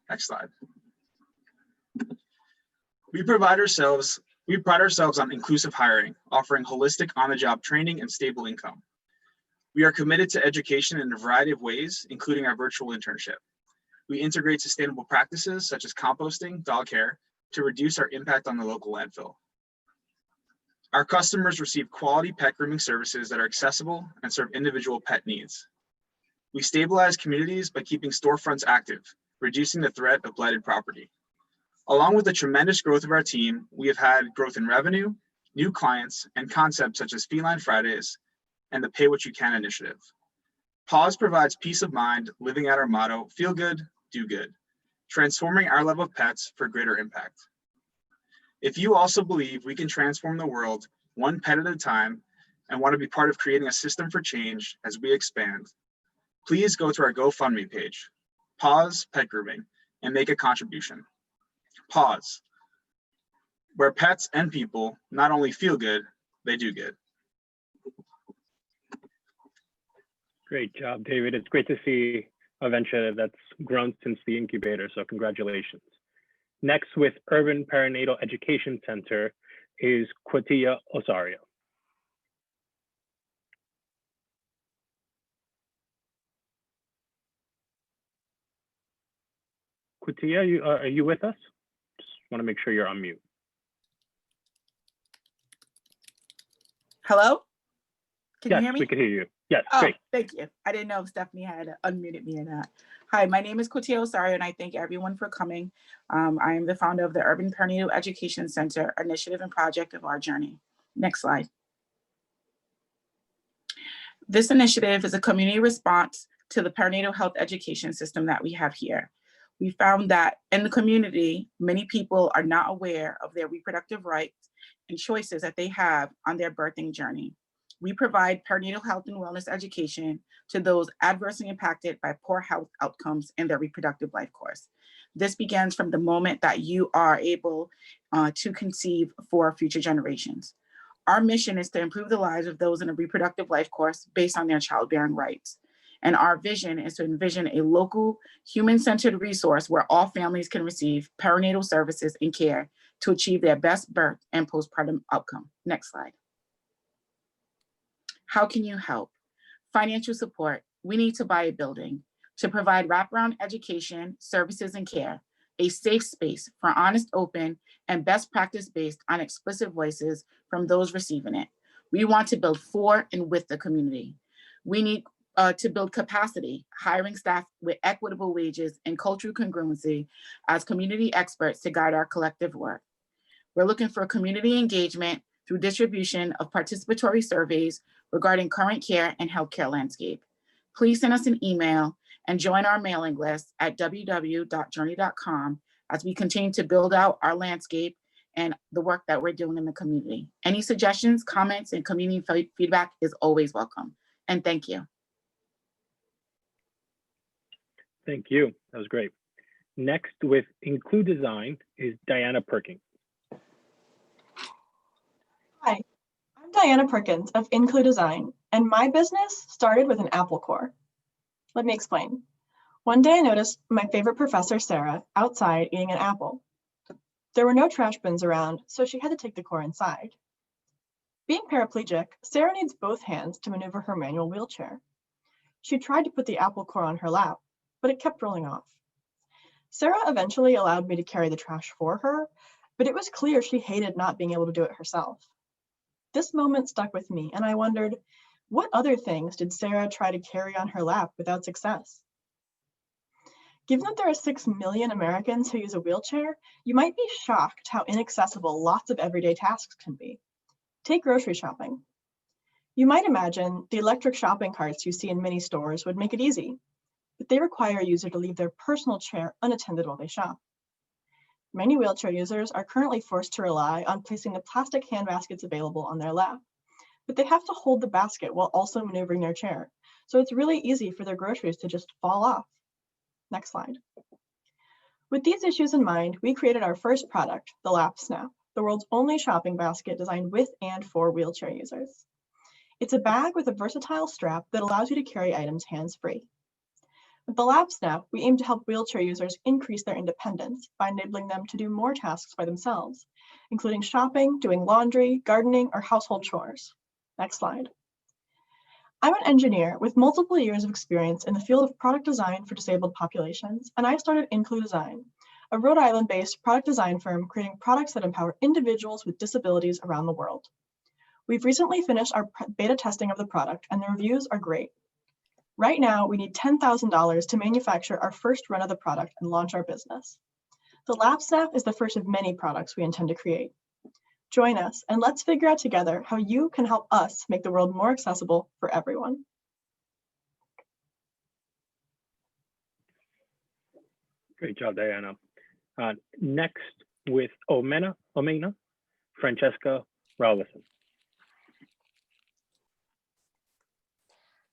Next slide. We pride ourselves on inclusive hiring, offering holistic on-the-job training and stable income. We are committed to education in a variety of ways, including our virtual internship. We integrate sustainable practices such as composting, dog care, to reduce our impact on the local landfill. Our customers receive quality pet grooming services that are accessible and serve individual pet needs. We stabilize communities by keeping storefronts active, reducing the threat of blighted property. Along with the tremendous growth of our team, we have had growth in revenue, new clients, and concepts such as Feline Fridays and the Pay What You Can initiative. Paws provides peace of mind, living out our motto, feel good, do good, transforming our love of pets for greater impact. If you also believe we can transform the world one pet at a time and want to be part of creating a system for change as we expand, please go to our GoFundMe page, Paws Pet Grooming, and make a contribution. Paws, where pets and people not only feel good, they do good. Great job, David. It's great to see a venture that's grown since the incubator, so congratulations. Next, with Urban Perinatal Education Center, is Quatia Osario. Quatia, are you with us? Just want to make sure you're on mute. Hello? Can you hear Yes, me? we can hear you. Yes, Oh, great. thank you. I didn't know if Stephanie had unmuted me or not. Hi, my name is Quatia Osario, and I thank everyone for coming. I am the founder of the Urban Perinatal Education Center initiative and project of our journey. Next slide. This initiative is a community response to the perinatal health education system that we have here. We found that in the community, many people are not aware of their reproductive rights and choices that they have on their birthing journey. We provide perinatal health and wellness education to those adversely impacted by poor health outcomes in their reproductive life course. This begins from the moment that you are able to conceive for future generations. Our mission is to improve the lives of those in a reproductive life course based on their childbearing rights. And our vision is to envision a local, human-centered resource where all families can receive perinatal services and care to achieve their best birth and postpartum outcome. Next slide. How can you help? Financial support. We need to buy a building to provide wraparound education, services, and care. a safe space for honest, open, and best practice based on explicit voices from those receiving it. We want to build for and with the community. We need to build capacity, hiring staff with equitable wages and cultural congruency as community experts to guide our collective work. We're looking for community engagement through distribution of participatory surveys regarding current care and healthcare landscape. Please send us an email and join our mailing list at www.journey.com as we continue to build out our landscape and the work that we're doing in the community. Any suggestions, comments, and community feedback is always welcome. And thank you. Thank you. That was great. Next with Include Design is Diana Perkins. Hi, I'm Diana Perkins of Include Design, and my business started with an apple core. Let me explain. One day I noticed my favorite professor, Sarah, outside eating an apple. There were no trash bins around, so she had to take the core inside. Being paraplegic, Sarah needs both hands to maneuver her manual wheelchair. She tried to put the apple core on her lap, but it kept rolling off. Sarah eventually allowed me to carry the trash for her, but it was clear she hated not being able to do it herself. This moment stuck with me, and I wondered, what other things did Sarah try to carry on her lap without success? Given that there are 6 million Americans who use a wheelchair, you might be shocked how inaccessible lots of everyday tasks can be. Take grocery shopping. You might imagine the electric shopping carts you see in many stores would make it easy, but they require a user to leave their personal chair unattended while they shop. Many wheelchair users are currently forced to rely on placing the plastic hand baskets available on their lap, but they have to hold the basket while also maneuvering their chair, so it's really easy for their groceries to just fall off. Next slide. With these issues in mind, we created our first product, the Lap Snap, the world's only shopping basket designed with and for wheelchair users. It's a bag with a versatile strap that allows you to carry items hands-free. With the Lap Snap, we aim to help wheelchair users increase their independence by enabling them to do more tasks by themselves, including shopping, doing laundry, gardening, or household chores. Next slide. I'm an engineer with multiple years of experience in the field of product design for disabled populations, and I started Include Design, a Rhode Island-based product design firm creating products that empower individuals with disabilities around the world. We've recently finished our beta testing of the product, and the reviews are great. Right now, we need $10,000 to manufacture our first run of the product and launch our business. The Lap Snap is the first of many products we intend to create. Join us and let's figure out together how you can help us make the world more accessible for everyone. Great job, Diana. Next with Omena, Francesca Rawlison.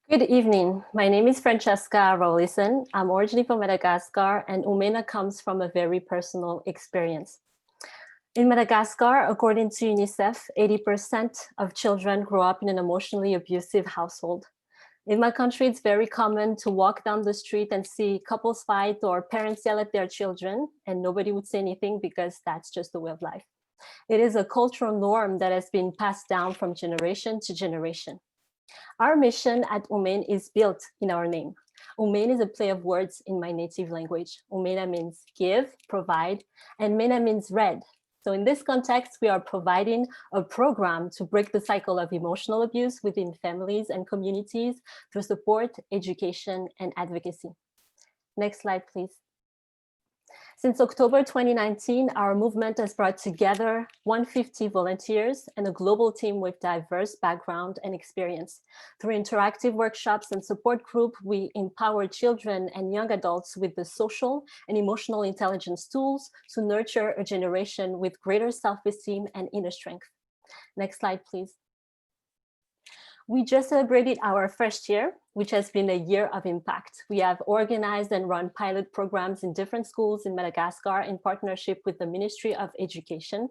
Good evening. My name is Francesca Rawlison. I'm originally from Madagascar, and Omena comes from a very personal experience. In Madagascar, according to UNICEF, 80% of children grow up in an emotionally abusive household. In my country, it's very common to walk down the street and see couples fight or parents yell at their children, and nobody would say anything because that's just the way of life. It is a cultural norm that has been passed down from generation to generation. Our mission at Umen is built in our name. Umen is a play of words in my native language. Umena means give, provide, and Mena means red. So in this context, we are providing a program to break the cycle of emotional abuse within families and communities through support, education, and advocacy. Next slide, please. Since October 2019, our movement has brought together 150 volunteers and a global team with diverse background and experience. Through interactive workshops and support group, we empower children and young adults with the social and emotional intelligence tools to nurture a generation with greater self-esteem and inner strength. Next slide, please. We just celebrated our first year, which has been a year of impact. We have organized and run pilot programs in different schools in Madagascar in partnership with the Ministry of Education.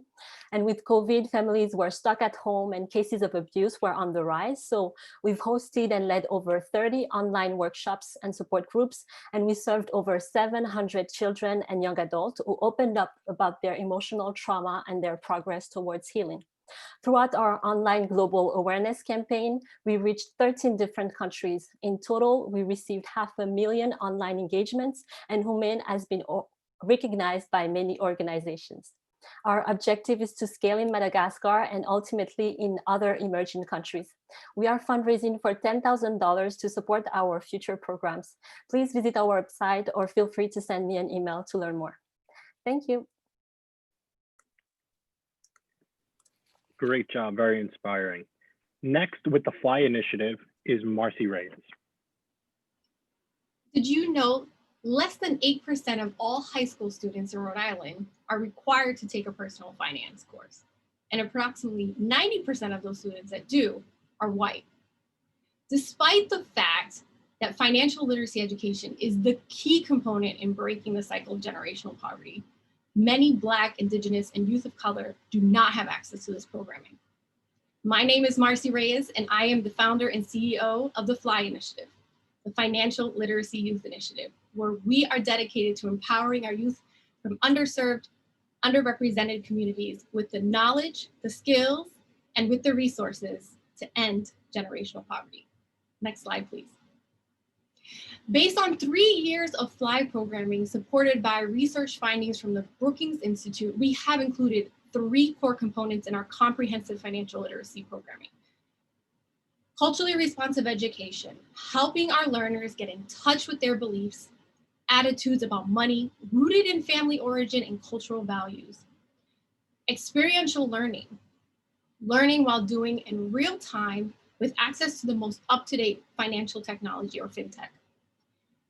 And with COVID, families were stuck at home and cases of abuse were on the rise. So we've hosted and led over 30 online workshops and support groups, and we served over 700 children and young adults who opened up about their emotional trauma and their progress towards healing. Throughout our online global awareness campaign, we reached 13 different countries. In total, we received 500,000 online engagements, and Umen has been recognized by many organizations. Our objective is to scale in Madagascar and ultimately in other emerging countries. We are fundraising for $10,000 to support our future programs. Please visit our website or feel free to send me an email to learn more. Thank you. Great job, very inspiring. Next with the FLY initiative is Marcy Reyes. Did you know less than 8% of all high school students in Rhode Island are required to take a personal finance course? And approximately 90% of those students that do are white. Despite the fact that financial literacy education is the key component in breaking the cycle of generational poverty, many Black, Indigenous, and youth of color do not have access to this programming. My name is Marcy Reyes, and I am the founder and CEO of the FLY Initiative, the Financial Literacy Youth Initiative, where we are dedicated to empowering our youth from underserved, underrepresented communities with the knowledge, the skills, and with the resources to end generational poverty. Next slide, please. Based on 3 years of FLY programming supported by research findings from the Brookings Institute, we have included 3 core components in our comprehensive financial literacy programming. Culturally responsive education, helping our learners get in touch with their beliefs, attitudes about money, rooted in family origin and cultural values. Experiential learning, learning while doing in real time with access to the most up-to-date financial technology or fintech.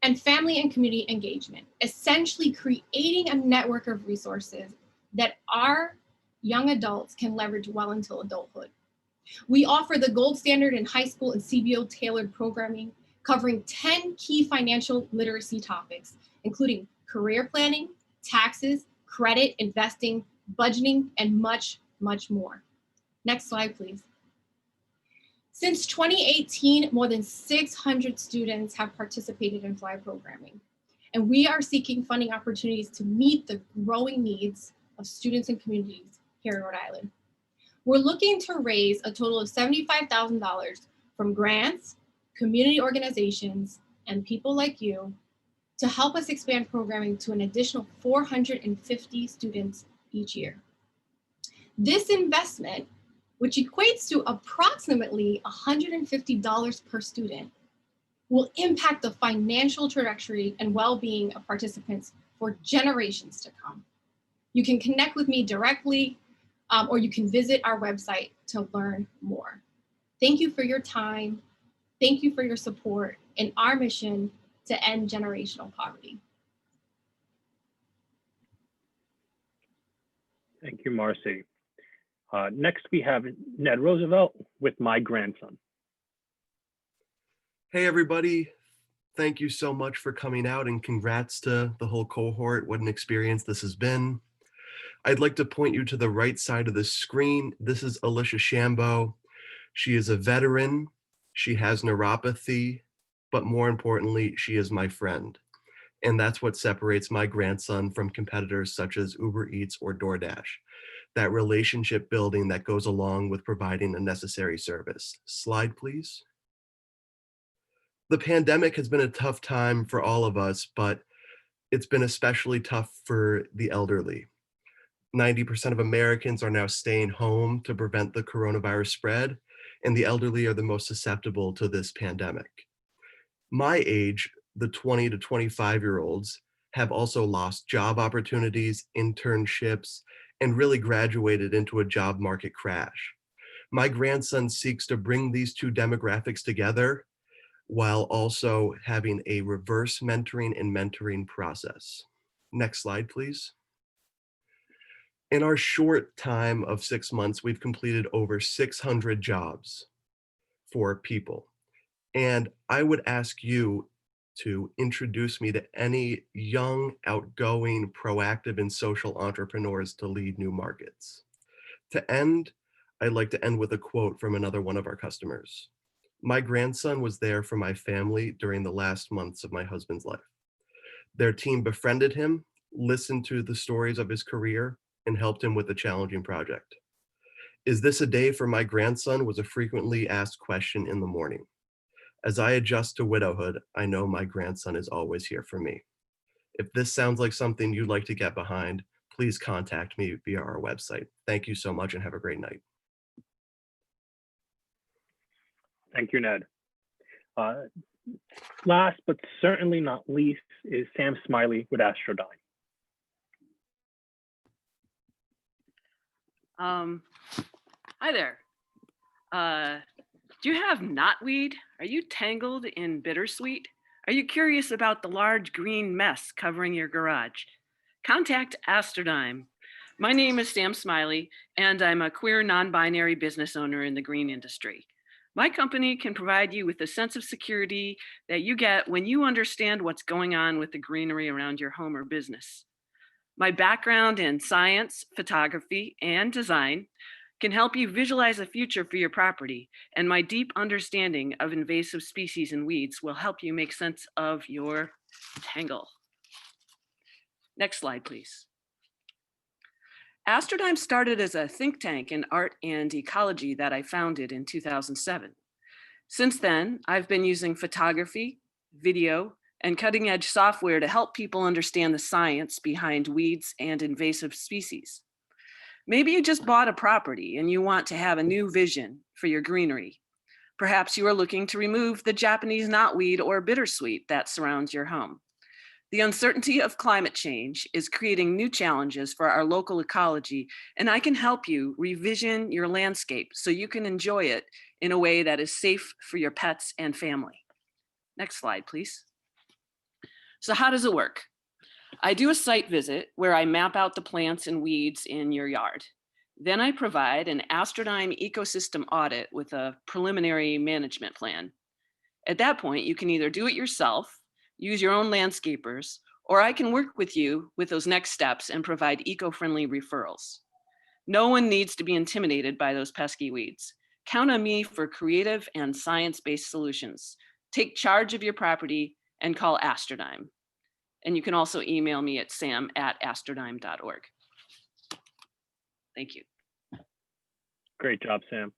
And family and community engagement, essentially creating a network of resources that our young adults can leverage well until adulthood. We offer the gold standard in high school and CBO tailored programming, covering 10 key financial literacy topics, including career planning, taxes, credit, investing, budgeting, and much, much more. Next slide, please. Since 2018, more than 600 students have participated in FLY programming, and we are seeking funding opportunities to meet the growing needs of students and communities here in Rhode Island. We're looking to raise a total of $75,000 from grants, community organizations, and people like you to help us expand programming to an additional 450 students each year. This investment, which equates to approximately $150 per student, will impact the financial trajectory and well-being of participants for generations to come. You can connect with me directly, or you can visit our website to learn more. Thank you for your time. Thank you for your support in our mission to end generational poverty. Thank you, Marcy. Next, we have Ned Roosevelt with My Grandson. Hey, everybody. Thank you so much for coming out, and congrats to the whole cohort. What an experience this has been. I'd like to point you to the right side of the screen. This is Alicia Shambo. She is a veteran. She has neuropathy, but more importantly, she is my friend. And that's what separates my grandson from competitors such as Uber Eats or DoorDash. That relationship building that goes along with providing a necessary service. Slide, please. The pandemic has been a tough time for all of us, but it's been especially tough for the elderly. 90% of Americans are now staying home to prevent the coronavirus spread, and the elderly are the most susceptible to this pandemic. My age, the 20 to 25-year-olds, have also lost job opportunities, internships, and really graduated into a job market crash. My grandson seeks to bring these two demographics together while also having a reverse mentoring and mentoring process. Next slide, please. In our short time of 6 months, we've completed over 600 jobs for people. And I would ask you to introduce me to any young, outgoing, proactive, and social entrepreneurs to lead new markets. To end, I'd like to end with a quote from another one of our customers. My grandson was there for my family during the last months of my husband's life. Their team befriended him, listened to the stories of his career, and helped him with a challenging project. Is this a day for my grandson was a frequently asked question in the morning. As I adjust to widowhood, I know my grandson is always here for me. If this sounds like something you'd like to get behind, please contact me via our website. Thank you so much and have a great night. Thank you, Ned. Last but certainly not least is Sam Smiley with Astrodyne. Hi there. Do you have knotweed? Are you tangled in bittersweet? Are you curious about the large green mess covering your garage? Contact Astrodyne. My name is Sam Smiley, and I'm a queer non-binary business owner in the green industry. My company can provide you with a sense of security that you get when you understand what's going on with the greenery around your home or business. My background in science, photography, and design can help you visualize a future for your property, and my deep understanding of invasive species and weeds will help you make sense of your tangle. Next slide, please. Astrodyne started as a think tank in art and ecology that I founded in 2007. Since then, I've been using photography, video, and cutting-edge software to help people understand the science behind weeds and invasive species. Maybe you just bought a property and you want to have a new vision for your greenery. Perhaps you are looking to remove the Japanese knotweed or bittersweet that surrounds your home. The uncertainty of climate change is creating new challenges for our local ecology, and I can help you revision your landscape so you can enjoy it in a way that is safe for your pets and family. Next slide, please. So how does it work? I do a site visit where I map out the plants and weeds in your yard. Then I provide an Astrodyne ecosystem audit with a preliminary management plan. At that point, you can either do it yourself, use your own landscapers, or I can work with you with those next steps and provide eco-friendly referrals. No one needs to be intimidated by those pesky weeds. Count on me for creative and science-based solutions. Take charge of your property and call Astrodyne. And you can also email me at sam@astrodyne.org. Thank you. Great job, Sam.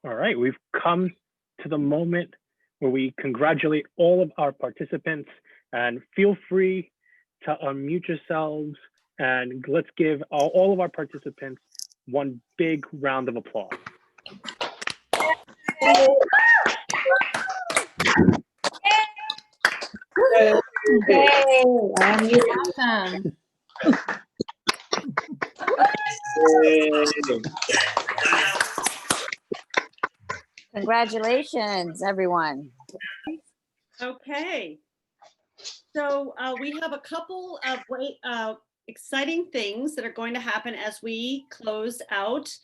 All right, we've come to the moment where we congratulate all of our participants, and feel free to unmute yourselves, and let's give all of our participants one big round of applause. Awesome. Congratulations, everyone. Okay. So we have a couple of exciting things that are going to happen as we close out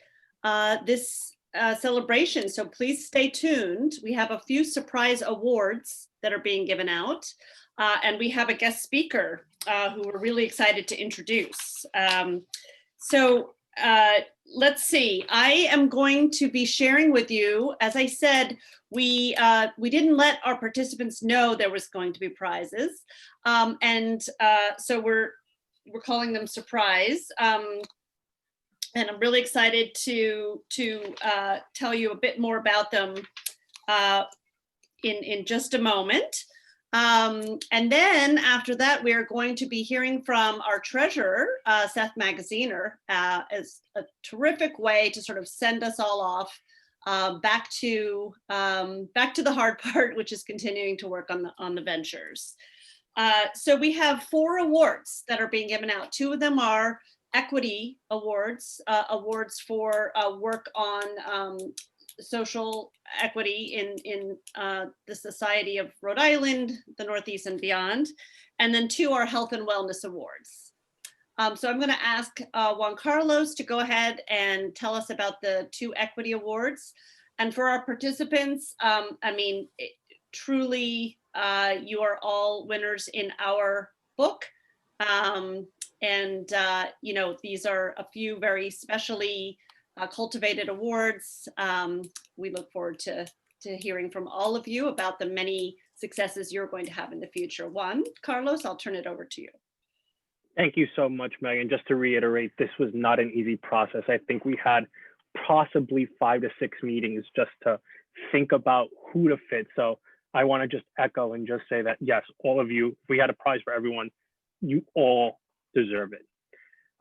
this celebration. So please stay tuned. We have a few surprise awards that are being given out. And we have a guest speaker who we're really excited to introduce. Let's see, I am going to be sharing with you, as I said, we didn't let our participants know there was going to be prizes. So we're calling them surprise. And I'm really excited to tell you a bit more about them in just a moment. And then after that, we are going to be hearing from our treasurer, Seth Magaziner, as a terrific way to sort of send us all off back to the hard part, which is continuing to work on the ventures. So we have 4 awards that are being given out. 2 of them are equity awards, awards for work on social equity in the Society of Rhode Island, the Northeast and beyond. And then 2 are health and wellness awards. So I'm gonna ask Juan Carlos to go ahead and tell us about the 2 equity awards. And for our participants, truly, you are all winners in our book. These are a few very specially cultivated awards. We look forward to hearing from all of you about the many successes you're going to have in the future. Juan Carlos, I'll turn it over to you. Thank you so much, Megan. Just to reiterate, this was not an easy process. I think we had possibly 5 to 6 meetings just to think about who to fit. So I want to just echo and just say that, yes, all of you, if we had a prize for everyone, you all deserve it.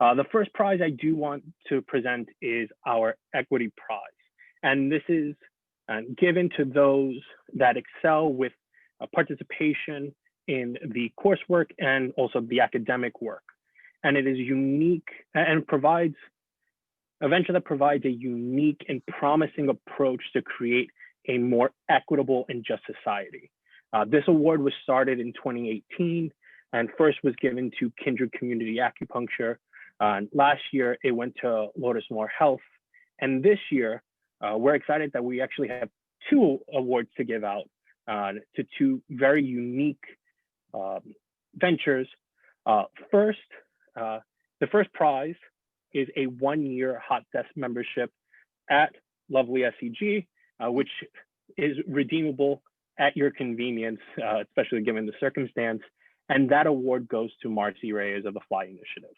The first prize I do want to present is our equity prize. And this is given to those that excel with participation in the coursework and also the academic work. And it is unique and provides a venture that provides a unique and promising approach to create a more equitable and just society. This award was started in 2018 and first was given to Kindred Community Acupuncture. Last year, it went to Lotus Moore Health. And this year, we're excited that we actually have 2 awards to give out to 2 very unique ventures. First, the first prize is a 1-year hot desk membership at lovely SEG, which is redeemable at your convenience, especially given the circumstance. And that award goes to Marcy Reyes of the Fly Initiative.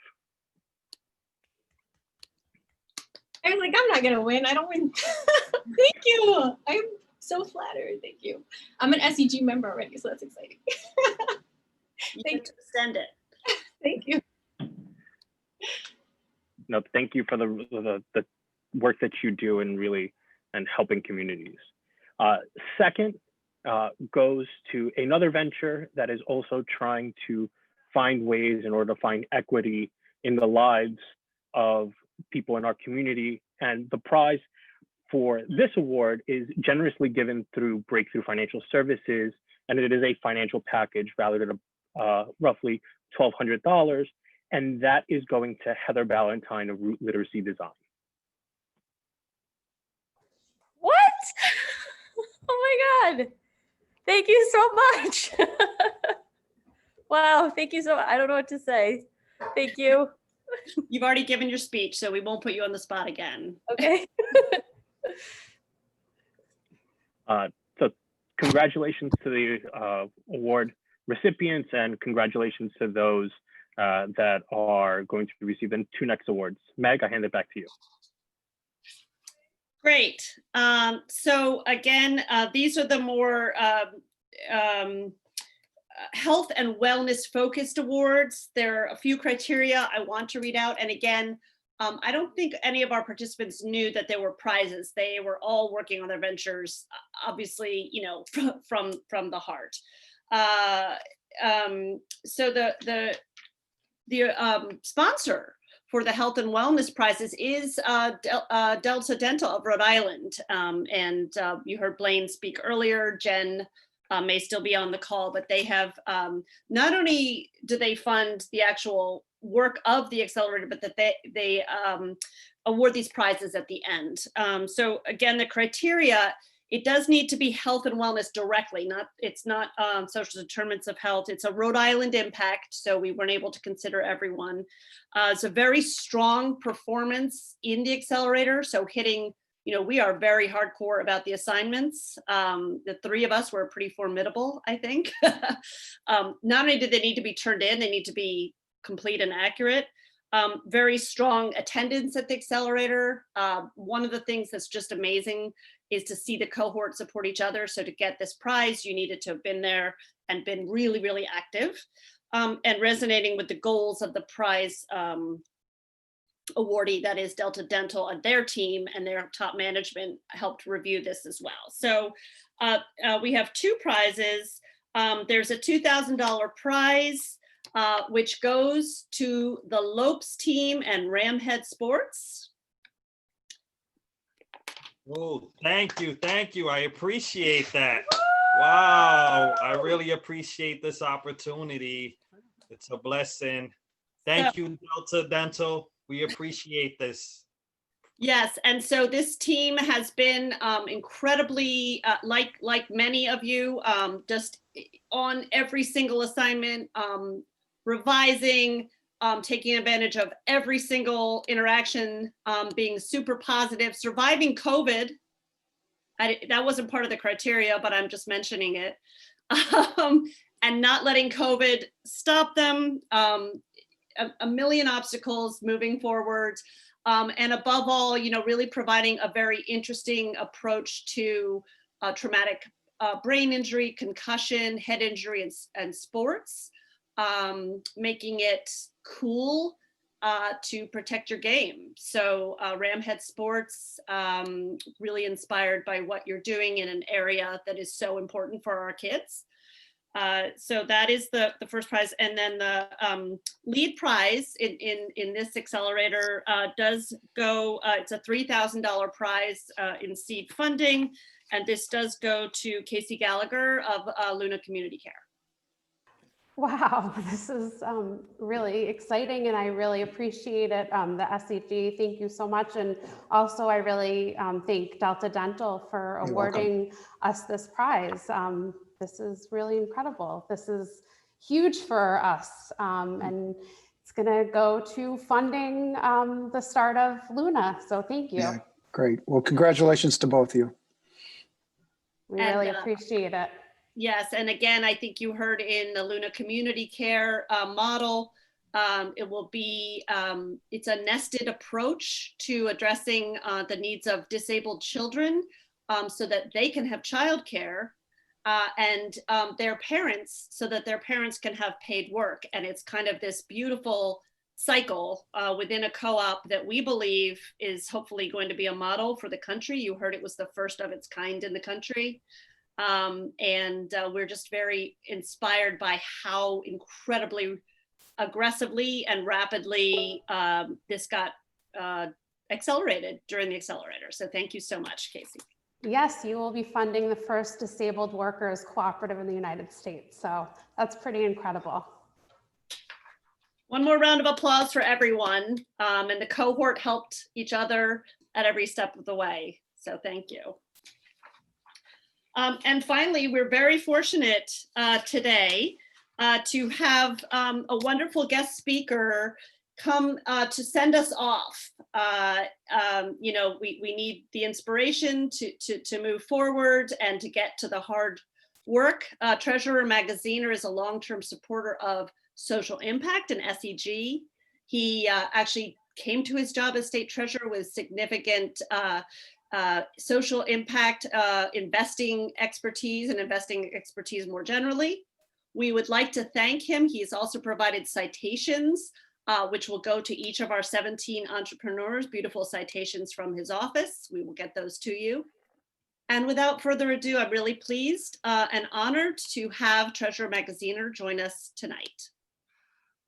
I was like, I'm not gonna win. I don't win. Thank you. I'm so flattered. Thank you. I'm an SEG member already, so that's exciting. Thank you. Send it. Thank you. No, thank you for the work that you do and really and helping communities. Second goes to another venture that is also trying to find ways in order to find equity in the lives of people in our community. And the prize for this award is generously given through Breakthrough Financial Services, and it is a financial package valued at roughly $1,200, and that is going to Heather Ballantyne of Root Literacy Design. What? Oh my God. Thank you so much. Wow, thank you so much. I don't know what to say. Thank you. You've already given your speech, so we won't put you on the spot again. Okay. So congratulations to the award recipients, and congratulations to those that are going to receive the 2 next awards. Meg, I hand it back to you. Great. So again, these are the more health and wellness focused awards. There are a few criteria I want to read out. And again, I don't think any of our participants knew that there were prizes. They were all working on their ventures, obviously, you know, from the heart. So the sponsor for the health and wellness prizes is Delta Dental of Rhode Island. And you heard Blaine speak earlier. Jen may still be on the call, but they have, not only do they fund the actual work of the Accelerator, but that they award these prizes at the end. So again, the criteria, it does need to be health and wellness directly, it's not social determinants of health. It's a Rhode Island impact, so we weren't able to consider everyone. It's a very strong performance in the Accelerator, so hitting, you know, we are very hardcore about the assignments. The 3 of us were pretty formidable, I think. Not only do they need to be turned in, they need to be complete and accurate. Very strong attendance at the Accelerator. One of the things that's just amazing is to see the cohort support each other. So to get this prize, you needed to have been there and been really, really active, and resonating with the goals of the prize awardee, that is Delta Dental, and their team and their top management helped review this as well. So we have 2 prizes. There's a $2,000 prize, which goes to the Lopes team and Ramhead Sports. Oh, thank you. Thank you. I appreciate that. Wow. I really appreciate this opportunity. It's a blessing. Thank you, Delta Dental. We appreciate this. Yes, and so this team has been incredibly, like many of you, just on every single assignment, revising, taking advantage of every single interaction, being super positive, surviving COVID. That wasn't part of the criteria, but I'm just mentioning it. And not letting COVID stop them. A million obstacles moving forward. And above all, you know, really providing a very interesting approach to traumatic brain injury, concussion, head injury, and sports. making it cool to protect your game. So Ramhead Sports, really inspired by what you're doing in an area that is so important for our kids. So that is the first prize. And then the lead prize in this accelerator does go, it's a $3,000 prize in seed funding. And this does go to Casey Gallagher of Luna Community Care. Wow, this is really exciting, and I really appreciate it. The SEG, thank you so much. And also I really thank Delta Dental for awarding us this prize. This is really incredible. This is huge for us. And it's gonna go to funding the start of Luna. So thank you. Yeah, great. Well, congratulations to both of you. We really appreciate it. Yes, and again, I think you heard in the Luna Community Care model, it will be, it's a nested approach to addressing the needs of disabled children so that they can have childcare and their parents, so that their parents can have paid work. And it's kind of this beautiful cycle within a co-op that we believe is hopefully going to be a model for the country. You heard it was the first of its kind in the country. And we're just very inspired by how incredibly aggressively and rapidly this got accelerated during the accelerator. So thank you so much, Casey. Yes, you will be funding the first disabled workers cooperative in the United States. So that's pretty incredible. One more round of applause for everyone. And the cohort helped each other at every step of the way. So thank you. And finally, we're very fortunate today to have a wonderful guest speaker come to send us off. You know, we need the inspiration to move forward and to get to the hard work. Treasurer Magaziner is a long-term supporter of social impact and SEG. He actually came to his job as state treasurer with significant social impact, investing expertise and investing expertise more generally. We would like to thank him. He's also provided citations, which will go to each of our 17 entrepreneurs, beautiful citations from his office. We will get those to you. And without further ado, I'm really pleased and honored to have Treasurer Magaziner join us tonight.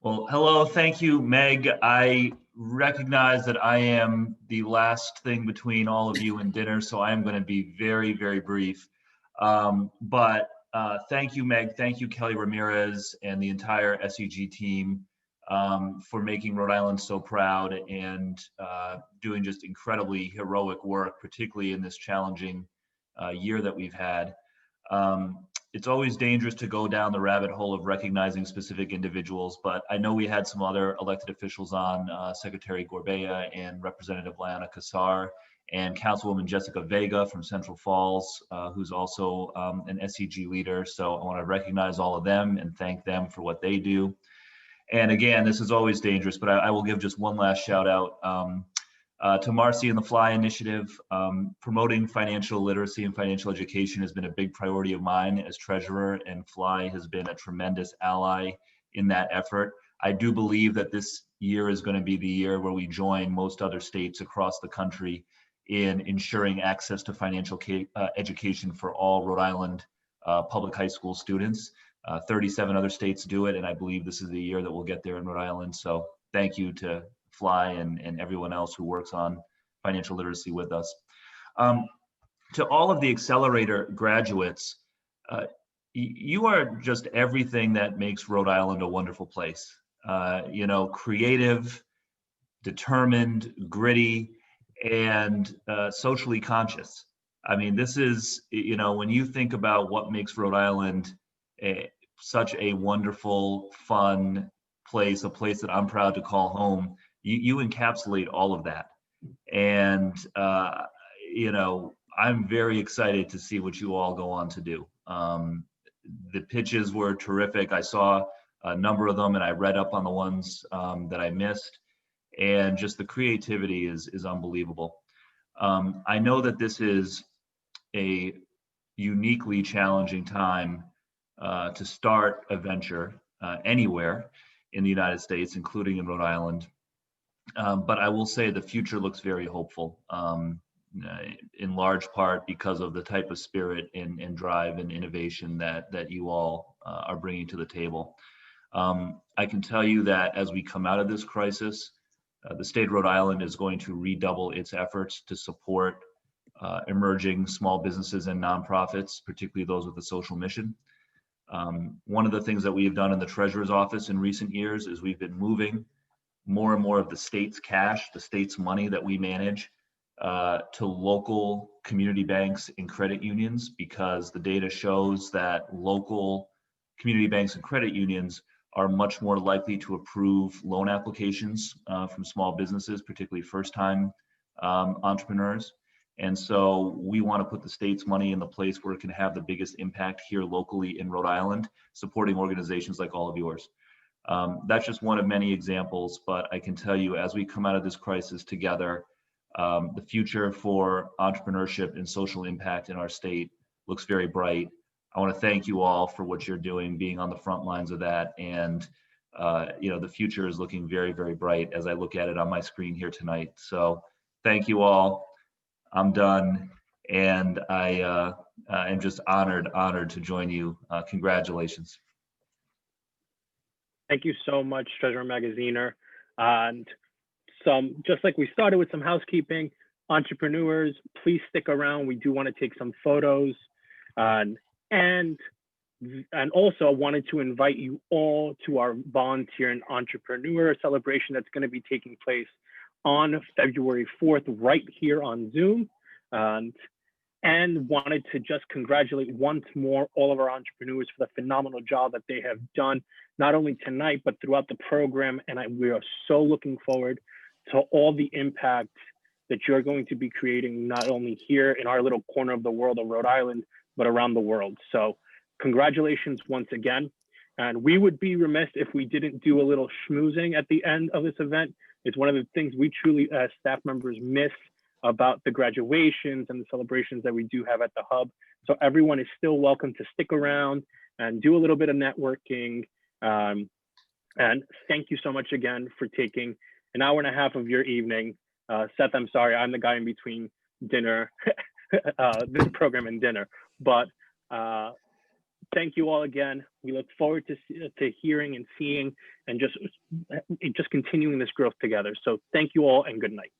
Well, hello, thank you, Meg. I recognize that I am the last thing between all of you and dinner, so I am going to be very, very brief. But thank you, Meg. Thank you, Kelly Ramirez and the entire SEG team for making Rhode Island so proud and doing just incredibly heroic work, particularly in this challenging year that we've had. It's always dangerous to go down the rabbit hole of recognizing specific individuals, but I know we had some other elected officials on, Secretary Gorbea and Representative Liana Kassar, and Councilwoman Jessica Vega from Central Falls, who's also an SEG leader. So I want to recognize all of them and thank them for what they do. And again, this is always dangerous, but I will give just one last shout out to Marcy and the Fly Initiative. Promoting financial literacy and financial education has been a big priority of mine as treasurer, and Fly has been a tremendous ally in that effort. I do believe that this year is going to be the year where we join most other states across the country in ensuring access to financial education for all Rhode Island public high school students. 37 other states do it, and I believe this is the year that we'll get there in Rhode Island. So thank you to Fly and everyone else who works on financial literacy with us. To all of the Accelerator graduates, you are just everything that makes Rhode Island a wonderful place. You know, creative, determined, gritty, and socially conscious. I mean, this is, you know, when you think about what makes Rhode Island such a wonderful, fun place, a place that I'm proud to call home, you encapsulate all of that. And, you know, I'm very excited to see what you all go on to do. The pitches were terrific. I saw a number of them and I read up on the ones that I missed. And just the creativity is unbelievable. I know that this is a uniquely challenging time to start a venture. anywhere in the United States, including in Rhode Island. But I will say the future looks very hopeful, in large part because of the type of spirit and drive and innovation that you all are bringing to the table. I can tell you that as we come out of this crisis, the state of Rhode Island is going to redouble its efforts to support emerging small businesses and nonprofits, particularly those with a social mission. One of the things that we have done in the Treasurer's office in recent years is we've been moving more and more of the state's cash, the state's money that we manage, to local community banks and credit unions, because the data shows that local community banks and credit unions are much more likely to approve loan applications from small businesses, particularly first-time entrepreneurs. And so we want to put the state's money in the place where it can have the biggest impact here locally in Rhode Island, supporting organizations like all of yours. That's just one of many examples, but I can tell you, as we come out of this crisis together, the future for entrepreneurship and social impact in our state looks very bright. I want to thank you all for what you're doing, being on the front lines of that. And the future is looking very, very bright as I look at it on my screen here tonight. So thank you all. I'm done. And I am just honored to join you. Congratulations. Thank you so much, Treasurer Magaziner. And just like we started with some housekeeping, entrepreneurs, please stick around. We do want to take some photos. And also I wanted to invite you all to our volunteer and entrepreneur celebration that's going to be taking place on February 4th, right here on Zoom. And wanted to just congratulate once more all of our entrepreneurs for the phenomenal job that they have done, not only tonight, but throughout the program. And we are so looking forward to all the impact that you're going to be creating, not only here in our little corner of the world of Rhode Island, but around the world. So congratulations once again. And we would be remiss if we didn't do a little schmoozing at the end of this event. It's one of the things we truly, as staff members, miss about the graduations and the celebrations that we do have at the hub. So everyone is still welcome to stick around and do a little bit of networking. And thank you so much again for taking an hour and a half of your evening. Seth, I'm sorry, I'm the guy in between dinner, this program and dinner. But thank you all again. We look forward to hearing and seeing and just continuing this growth together. So thank you all and good night.